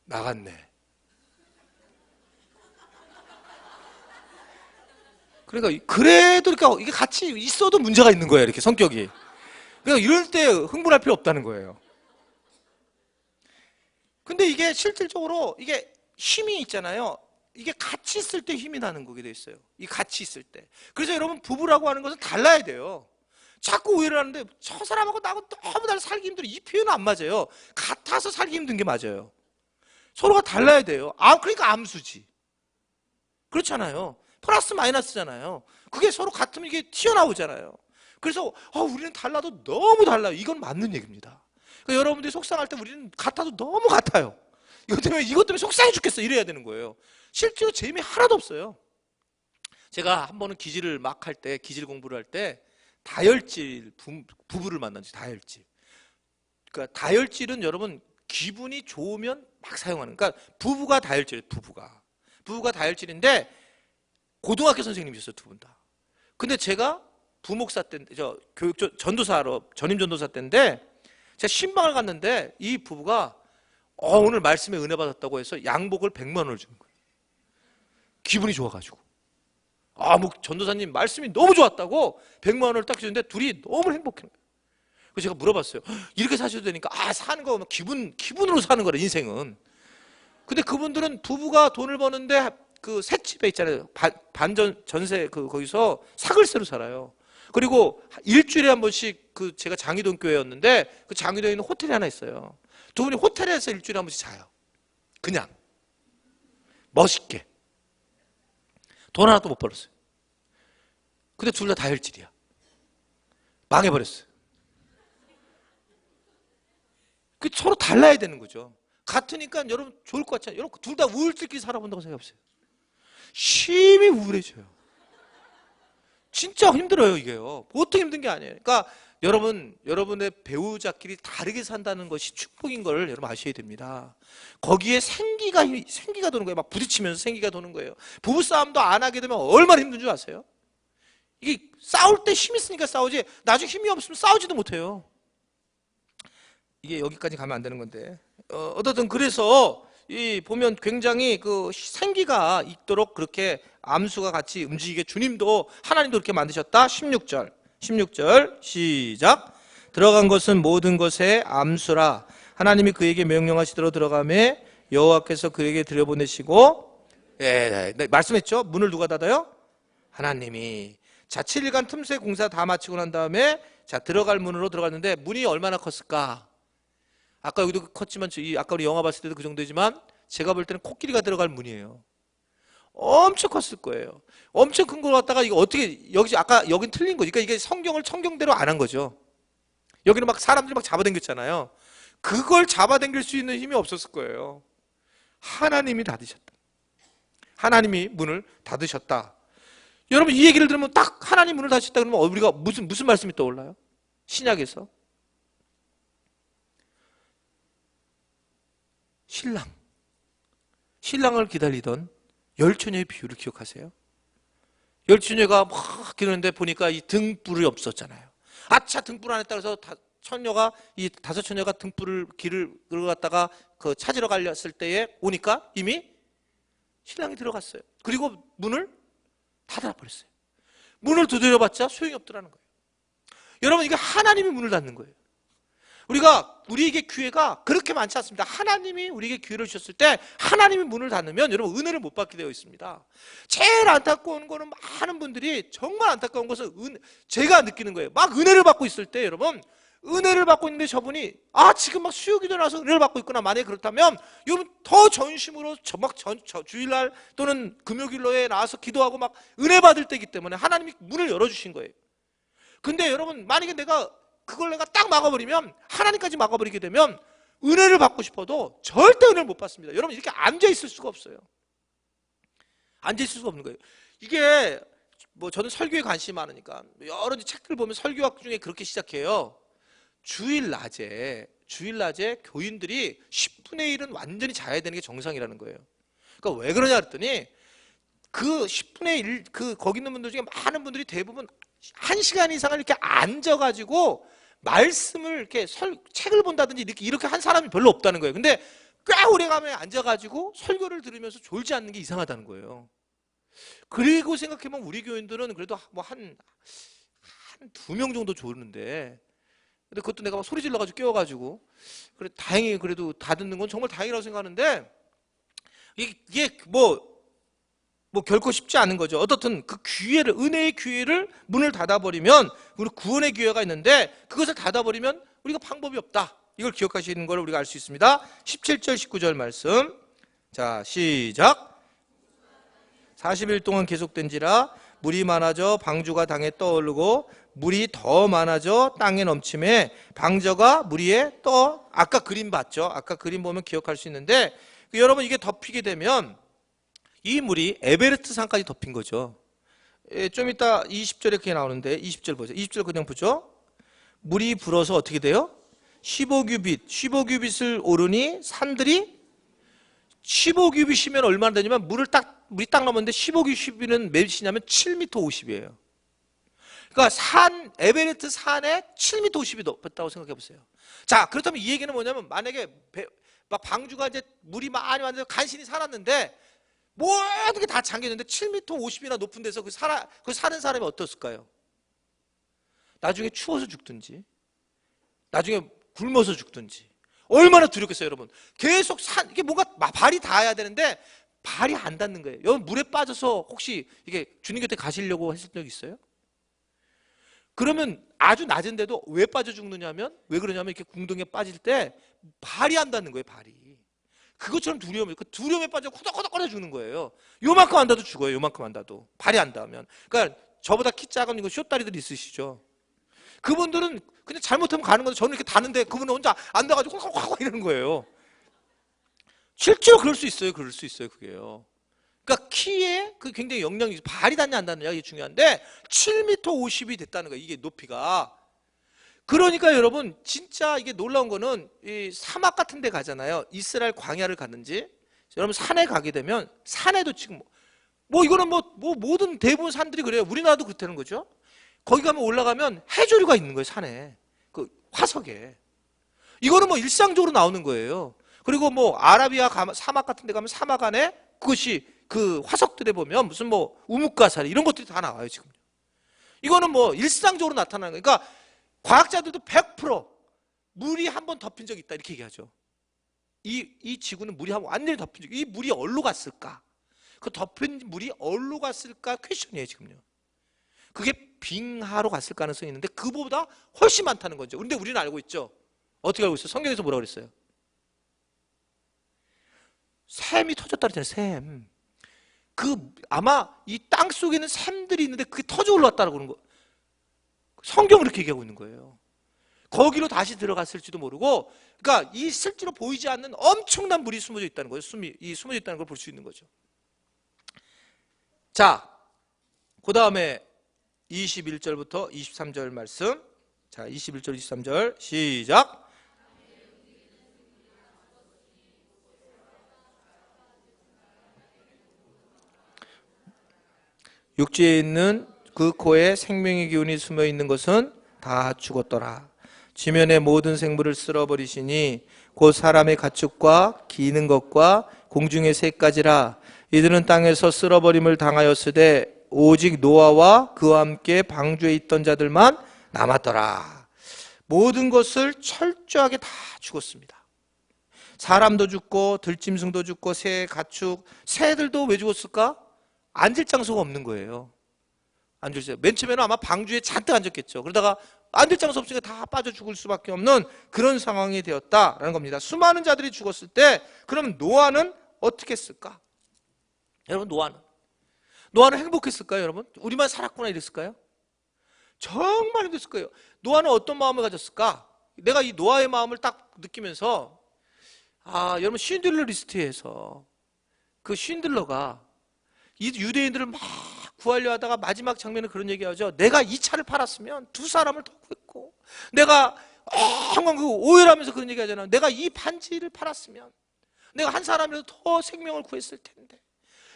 나갔네. 그러니까 그래도 그러니까 이게 같이 있어도 문제가 있는 거예요. 이렇게 성격이. 그러니까 이럴 때 흥분할 필요 없다는 거예요. 근데 이게 실질적으로 이게 힘이 있잖아요. 이게 같이 있을 때 힘이 나는 거게 돼 있어요. 이 같이 있을 때. 그래서 여러분 부부라고 하는 것은 달라야 돼요. 자꾸 오해를 하는데 저 사람하고 나하고 너무 달 살기 힘들어. 이 표현은 안 맞아요. 같아서 살기 힘든 게 맞아요. 서로가 달라야 돼요. 그러니까 암수지. 그렇잖아요. 플러스 마이너스잖아요. 그게 서로 같으면 이게 튀어나오잖아요. 그래서 우리는 달라도 너무 달라요. 이건 맞는 얘기입니다. 그러니까 여러분들이 속상할 때 우리는 같아도 너무 같아요. 이것 때문에 속상해 죽겠어. 이래야 되는 거예요. 실제로 재미 하나도 없어요. 제가 한 번은 기질 공부를 할 때 다혈질 부부를 만났지. 다혈질. 그러니까 다혈질은 여러분 기분이 좋으면 막 사용하는. 그러니까 부부가 다혈질이에요. 부부가 다혈질인데 고등학교 선생님이셨어요. 두 분 다. 근데 제가 부목사 때, 전도사로 전임 전도사 때인데 제가 신방을 갔는데 이 부부가 오늘 말씀에 은혜 받았다고 해서 양복을 100만 원을 주는 거예요. 기분이 좋아가지고. 뭐 전도사님 말씀이 너무 좋았다고 100만 원을 딱 주는데 둘이 너무 행복해요. 그래서 제가 물어봤어요. 이렇게 사셔도 되니까 사는 거 기분으로 사는 거라 인생은. 근데 그분들은 부부가 돈을 버는데 그 셋집에 있잖아요. 전세 거기서 사글세로 살아요. 그리고 일주일에 한 번씩 제가 장희동 교회였는데 그 장희동에 있는 호텔이 하나 있어요. 두 분이 호텔에서 일주일에 한 번씩 자요. 그냥 멋있게. 돈 하나도 못 벌었어요. 근데 둘 다 다혈질이야. 망해버렸어요. 서로 달라야 되는 거죠. 같으니까 여러분 좋을 것 같잖아요. 여러분 둘 다 우울증끼리 살아본다고 생각해보세요. 심히 우울해져요. 진짜 힘들어요, 이게요. 보통 힘든 게 아니에요. 그러니까 여러분의 배우자끼리 다르게 산다는 것이 축복인 걸 여러분 아셔야 됩니다. 거기에 생기가 도는 거예요. 막 부딪히면서 생기가 도는 거예요. 부부싸움도 안 하게 되면 얼마나 힘든 줄 아세요? 이게 싸울 때 힘이 있으니까 싸우지, 나중에 힘이 없으면 싸우지도 못해요. 이게 여기까지 가면 안 되는 건데. 어쨌든 그래서 보면 굉장히 생기가 있도록 그렇게 암수가 같이 움직이게 주님도 하나님도 그렇게 만드셨다. 16절 시작. 들어간 것은 모든 것의 암수라. 하나님이 그에게 명령하시도록 들어가매 여호와께서 그에게 들여보내시고 말씀했죠. 문을 누가 닫아요? 하나님이. 자, 7일간 틈새 공사 다 마치고 난 다음에 들어갈 문으로 들어갔는데 문이 얼마나 컸을까? 아까 여기도 컸지만 아까 우리 영화 봤을 때도 그 정도지만 제가 볼 때는 코끼리가 들어갈 문이에요. 엄청 컸을 거예요. 엄청 큰 걸 갖다가 이거 어떻게 여긴 틀린 거죠. 그러니까 이게 성경을 성경대로 안 한 거죠. 여기는 막 사람들이 막 잡아당겼잖아요. 그걸 잡아당길 수 있는 힘이 없었을 거예요. 하나님이 닫으셨다. 하나님이 문을 닫으셨다. 여러분 이 얘기를 들으면 딱 하나님 문을 닫으셨다 그러면 우리가 무슨 말씀이 떠올라요? 신약에서 신랑을 기다리던 열처녀의 비유를 기억하세요? 열처녀가 막 기르는데 보니까 이 등불이 없었잖아요. 아차, 등불 안 했다 그래서 이 다섯 처녀가 길을 갖다가 찾으러 갈렸을 때에 오니까 이미 신랑이 들어갔어요. 그리고 문을 닫아버렸어요. 문을 두드려봤자 소용이 없더라는 거예요. 여러분 이게 하나님이 문을 닫는 거예요. 우리에게 기회가 그렇게 많지 않습니다. 하나님이 우리에게 기회를 주셨을 때 하나님이 문을 닫으면 여러분 은혜를 못 받게 되어 있습니다. 제일 안타까운 거는 많은 분들이 정말 안타까운 것은 제가 느끼는 거예요. 막 은혜를 받고 있을 때 여러분 은혜를 받고 있는데 저분이 지금 막 수요기도 나서 은혜를 받고 있구나. 만약에 그렇다면 여러분 더 전심으로 주일날 또는 금요일로에 나와서 기도하고 막 은혜 받을 때이기 때문에 하나님이 문을 열어주신 거예요. 근데 여러분 만약에 내가 딱 막아버리면 하나님까지 막아버리게 되면 은혜를 받고 싶어도 절대 은혜를 못 받습니다. 여러분 이렇게 앉아있을 수가 없어요. 앉아있을 수가 없는 거예요. 이게 저는 설교에 관심이 많으니까 여러 책들 보면 설교학 중에 그렇게 시작해요. 주일 낮에 교인들이 10분의 1은 완전히 자야 되는 게 정상이라는 거예요. 그러니까 왜 그러냐 그랬더니 그 10분의 1, 거기 있는 분들 중에 많은 분들이 대부분 1시간 이상을 이렇게 앉아가지고 말씀을 이렇게 책을 본다든지 이렇게 한 사람이 별로 없다는 거예요. 근데 꽤 오래간만에 앉아가지고 설교를 들으면서 졸지 않는 게 이상하다는 거예요. 그리고 생각해보면 우리 교인들은 그래도 뭐 한 2명 정도 조는데, 근데 그것도 내가 막 소리 질러가지고 깨워가지고, 그래 다행히 그래도 다 듣는 건 정말 다행이라고 생각하는데, 이게 뭐 결코 쉽지 않은 거죠. 어떻든 그 기회를, 은혜의 기회를 문을 닫아버리면, 우리 구원의 기회가 있는데 그것을 닫아버리면 우리가 방법이 없다. 이걸 기억하시는 걸 우리가 알 수 있습니다. 17절 19절 말씀, 자 시작. 40일 동안 계속된지라 물이 많아져 방주가 땅에 떠오르고 물이 더 많아져 땅에 넘침에 방저가 물 위에 떠. 아까 그림 봤죠? 아까 그림 보면 기억할 수 있는데, 여러분 이게 덮이게 되면 이 물이 에베레스트 산까지 덮인 거죠. 좀 이따 20절에 그게 나오는데 20절 보죠. 20절 그냥 보죠. 물이 불어서 어떻게 돼요? 15규빗을 오르니 산들이, 15규빗이면 얼마나 되냐면 물이 딱 넘었는데 15규빗은 몇이냐면 7m 50이에요. 그러니까 에베레스트 산에 7m 50이 높았다고 생각해 보세요. 자, 그렇다면 이 얘기는 뭐냐면, 만약에 막 방주가 이제 물이 많이 왔는데 간신히 살았는데 모든 게 다 잠겼는데 7m 50이나 높은 데서 그 사는 사람이 어떻을까요? 나중에 추워서 죽든지, 나중에 굶어서 죽든지. 얼마나 두렵겠어요, 여러분. 계속 이게 뭔가 발이 닿아야 되는데 발이 안 닿는 거예요. 여러분 물에 빠져서 혹시 이게 주님 곁에 가시려고 했을 적 있어요? 그러면 아주 낮은데도 왜 빠져 죽느냐면, 왜 그러냐면 이렇게 궁둥이에 빠질 때 발이 안 닿는 거예요, 발이. 그것처럼 두려움이, 그 두려움에 빠져 호덕호덕거려 죽는 거예요. 요만큼 안 닿아도 죽어요. 요만큼 안 닿아도. 발이 안 닿으면. 그러니까 저보다 키 작은 이거 쇼다리들 있으시죠? 그분들은 그냥 잘못하면 가는 건데, 저는 이렇게 닿는데 그분은 혼자 안 닿아가지고 확 이러는 거예요. 실제로 그럴 수 있어요. 그게요. 그러니까 키에 그 굉장히 영향이, 발이 닿냐 안 닿느냐 이게 중요한데 7m 50이 됐다는 거예요. 이게 높이가. 그러니까 여러분 진짜 이게 놀라운 거는, 이 사막 같은 데 가잖아요. 이스라엘 광야를 갔는지, 여러분 산에 가게 되면 산에도 지금 이거는 모든 대부분 산들이 그래요. 우리나라도 그렇다는 거죠. 거기 가면 올라가면 해조류가 있는 거예요, 산에. 그 화석에. 이거는 일상적으로 나오는 거예요. 그리고 아라비아 사막 같은 데 가면 사막 안에 그것이 그 화석들에 보면 무슨 우뭇가사리 이런 것들이 다 나와요, 지금. 이거는 일상적으로 나타나는 거예요. 그러니까 과학자들도 100% 물이 한번 덮인 적이 있다 이렇게 얘기하죠. 이 지구는 물이 한번 완전히 덮인 적이, 이 물이 어디로 갔을까? 그 덮인 물이 어디로 갔을까 퀘스천이에요, 지금요. 그게 빙하로 갔을 가능성이 있는데 그보다 훨씬 많다는 거죠. 근데 우리는 알고 있죠. 어떻게 알고 있어요? 성경에서 뭐라고 그랬어요? 샘이 터졌다 그랬잖아요. 샘. 아마 이 땅 속에 있는 샘들이 있는데 그게 터져 올라왔다고 그러는 거. 성경은 그렇게 얘기하고 있는 거예요. 거기로 다시 들어갔을지도 모르고, 그러니까 이 실제로 보이지 않는 엄청난 물이 숨어져 있다는 거예요. 숨어져 있다는 걸 볼 수 있는 거죠. 자, 그 다음에 21절부터 23절 말씀. 자, 21절 23절 시작. 육지에 있는 그 코에 생명의 기운이 숨어 있는 것은 다 죽었더라. 지면의 모든 생물을 쓸어버리시니 곧 사람의 가축과 기는 것과 공중의 새까지라. 이들은 땅에서 쓸어버림을 당하였으되 오직 노아와 그와 함께 방주에 있던 자들만 남았더라. 모든 것을 철저하게 다 죽었습니다. 사람도 죽고 들짐승도 죽고 새, 가축, 새들도 왜 죽었을까? 앉을 장소가 없는 거예요. 맨 처음에는 아마 방주에 잔뜩 앉았겠죠. 그러다가 앉을 장소 없으니까 다 빠져 죽을 수밖에 없는 그런 상황이 되었다라는 겁니다. 수많은 자들이 죽었을 때 그럼 노아는 어떻게 했을까? 여러분, 노아는 행복했을까요? 여러분, 우리만 살았구나 이랬을까요? 정말 힘들었을 거예요. 노아는 어떤 마음을 가졌을까? 내가 이 노아의 마음을 딱 느끼면서, 여러분, 쉰들러 리스트에서 그 쉰들러가 이 유대인들을 막 구하려 하다가 마지막 장면에 그런 얘기하죠. 내가 이 차를 팔았으면 두 사람을 더 구했고, 내가 항상 그 오해하면서 그런 얘기하잖아요. 내가 이 반지를 팔았으면 내가 한 사람이라도 더 생명을 구했을 텐데.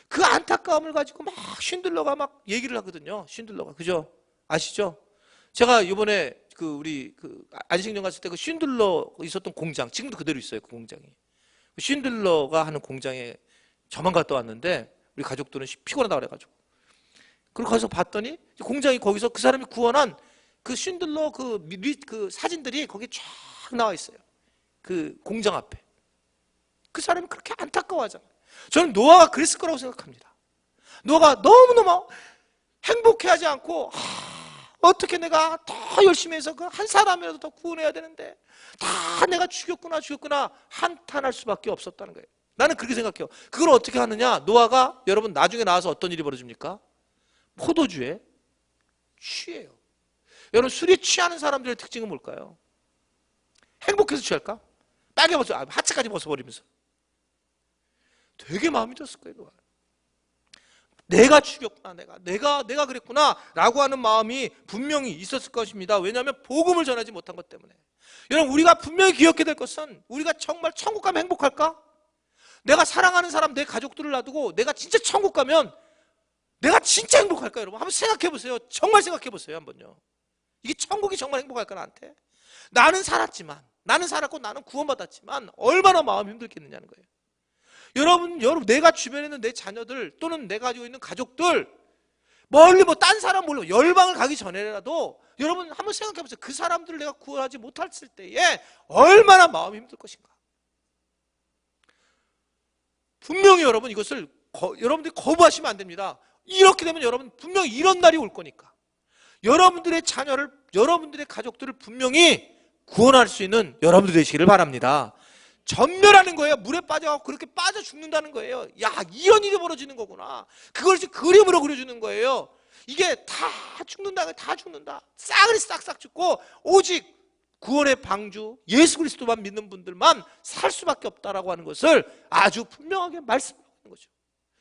그 안타까움을 가지고 막 쉰들러가 막 얘기를 하거든요. 쉰들러가. 그죠? 아시죠? 제가 이번에 우리 안식년 갔을 때 그 쉰들러 있었던 공장, 지금도 그대로 있어요. 그 공장이. 쉰들러가 하는 공장에 저만 갔다 왔는데 우리 가족들은 피곤하다고 그래가지고. 그리고 가서 봤더니 공장이 거기서 그 사람이 구원한 그 쉰들러 그 사진들이 거기에 쫙 나와 있어요. 그 공장 앞에. 그 사람이 그렇게 안타까워하잖아요. 저는 노아가 그랬을 거라고 생각합니다. 노아가 너무너무 행복해하지 않고 어떻게 내가 더 열심히 해서 그 한 사람이라도 더 구원해야 되는데 다 내가 죽였구나 한탄할 수밖에 없었다는 거예요. 나는 그렇게 생각해요. 그걸 어떻게 하느냐? 노아가 여러분 나중에 나와서 어떤 일이 벌어집니까? 포도주에 취해요. 여러분 술에 취하는 사람들의 특징은 뭘까요? 행복해서 취할까? 빨개 벗어, 하체까지 벗어버리면서 되게 마음이 졌을 거예요. 노아. 내가 죽였구나, 내가 그랬구나 라고 하는 마음이 분명히 있었을 것입니다. 왜냐하면 복음을 전하지 못한 것 때문에. 여러분 우리가 분명히 기억해야 될 것은 우리가 정말 천국 가면 행복할까? 내가 사랑하는 사람, 내 가족들을 놔두고 내가 진짜 천국 가면 내가 진짜 행복할까? 여러분 한번 생각해 보세요. 정말 생각해 보세요. 한번요. 이게 천국이 정말 행복할까 나한테? 나는 살았지만, 나는 살았고 나는 구원받았지만 얼마나 마음이 힘들겠느냐는 거예요. 여러분 내가 주변에 있는 내 자녀들 또는 내가 가지고 있는 가족들 멀리 딴 사람 몰라 열방을 가기 전에라도 여러분 한번 생각해 보세요. 그 사람들을 내가 구원하지 못했을 때에 얼마나 마음이 힘들 것인가. 분명히 여러분 이것을 여러분들이 거부하시면 안 됩니다. 이렇게 되면 여러분 분명히 이런 날이 올 거니까 여러분들의 자녀를, 여러분들의 가족들을 분명히 구원할 수 있는 여러분들 되시기를 바랍니다. 전멸하는 거예요. 물에 빠져갖고 그렇게 빠져 죽는다는 거예요. 야, 이런 일이 벌어지는 거구나. 그걸 지금 그림으로 그려주는 거예요. 이게 다 죽는다. 싸그리 싹싹 죽고 오직 구원의 방주 예수 그리스도만 믿는 분들만 살 수밖에 없다라고 하는 것을 아주 분명하게 말씀하는 거죠.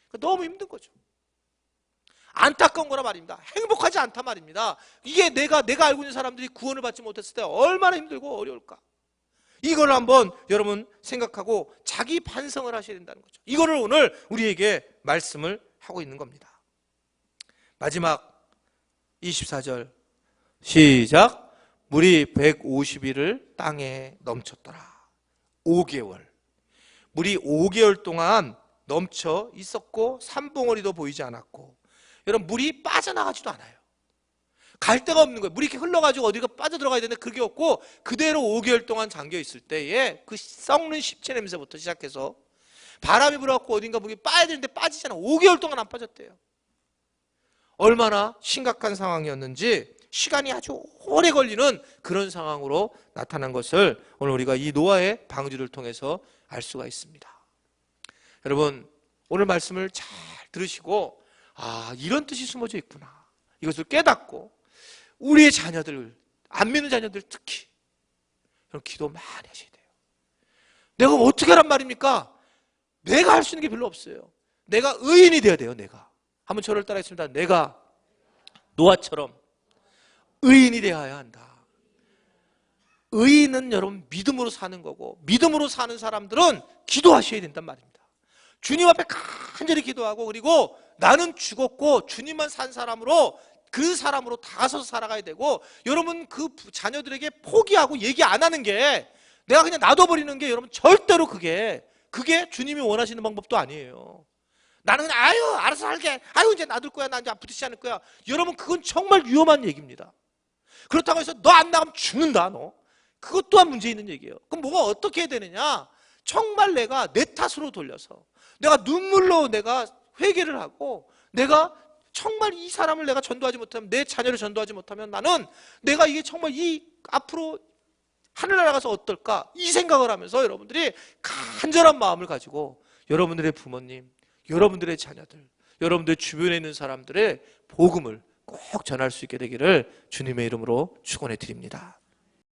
그러니까 너무 힘든 거죠. 안타까운 거라 말입니다. 행복하지 않다 말입니다. 이게 내가 알고 있는 사람들이 구원을 받지 못했을 때 얼마나 힘들고 어려울까. 이걸 한번 여러분 생각하고 자기 반성을 하셔야 된다는 거죠. 이거를 오늘 우리에게 말씀을 하고 있는 겁니다. 마지막 24절 시작. 물이 150일을 땅에 넘쳤더라. 5개월. 물이 5개월 동안 넘쳐 있었고 산봉우리도 보이지 않았고 여러분 물이 빠져나가지도 않아요. 갈 데가 없는 거예요. 물이 이렇게 흘러가지고 어디가 빠져들어가야 되는데 그게 없고 그대로 5개월 동안 잠겨있을 때에 그 썩는 십체 냄새부터 시작해서 바람이 불어갖고 어딘가 물이 빠져야 되는데 빠지잖아. 5개월 동안 안 빠졌대요. 얼마나 심각한 상황이었는지 시간이 아주 오래 걸리는 그런 상황으로 나타난 것을 오늘 우리가 이 노아의 방주를 통해서 알 수가 있습니다. 여러분 오늘 말씀을 잘 들으시고 이런 뜻이 숨어져 있구나. 이것을 깨닫고 우리의 자녀들, 안 믿는 자녀들 특히 그럼 기도 많이 하셔야 돼요. 내가 어떻게 하란 말입니까? 내가 할 수 있는 게 별로 없어요. 내가 의인이 되어야 돼요. 내가 한번 저를 따라했습니다. 내가 노아처럼 의인이 되어야 한다. 의인은 여러분 믿음으로 사는 거고 믿음으로 사는 사람들은 기도하셔야 된단 말입니다. 주님 앞에 간절히 기도하고 그리고 나는 죽었고 주님만 산 사람으로 그 사람으로 다가서서 살아가야 되고 여러분 그 자녀들에게 포기하고 얘기 안 하는 게 내가 그냥 놔둬버리는 게 여러분 절대로 그게 주님이 원하시는 방법도 아니에요. 나는 그냥 알아서 살게 이제 놔둘 거야 나 이제 붙이지 않을 거야. 여러분 그건 정말 위험한 얘기입니다. 그렇다고 해서 너 안 나가면 죽는다 너. 그것 또한 문제 있는 얘기예요. 그럼 뭐가 어떻게 해야 되느냐. 정말 내가 내 탓으로 돌려서 내가 눈물로 내가 회개를 하고 내가 정말 이 사람을 내가 전도하지 못하면 내 자녀를 전도하지 못하면 나는 내가 이게 정말 이 앞으로 하늘나라 가서 어떨까 이 생각을 하면서 여러분들이 간절한 마음을 가지고 여러분들의 부모님, 여러분들의 자녀들, 여러분들 주변에 있는 사람들의 복음을 꼭 전할 수 있게 되기를 주님의 이름으로 축원해 드립니다.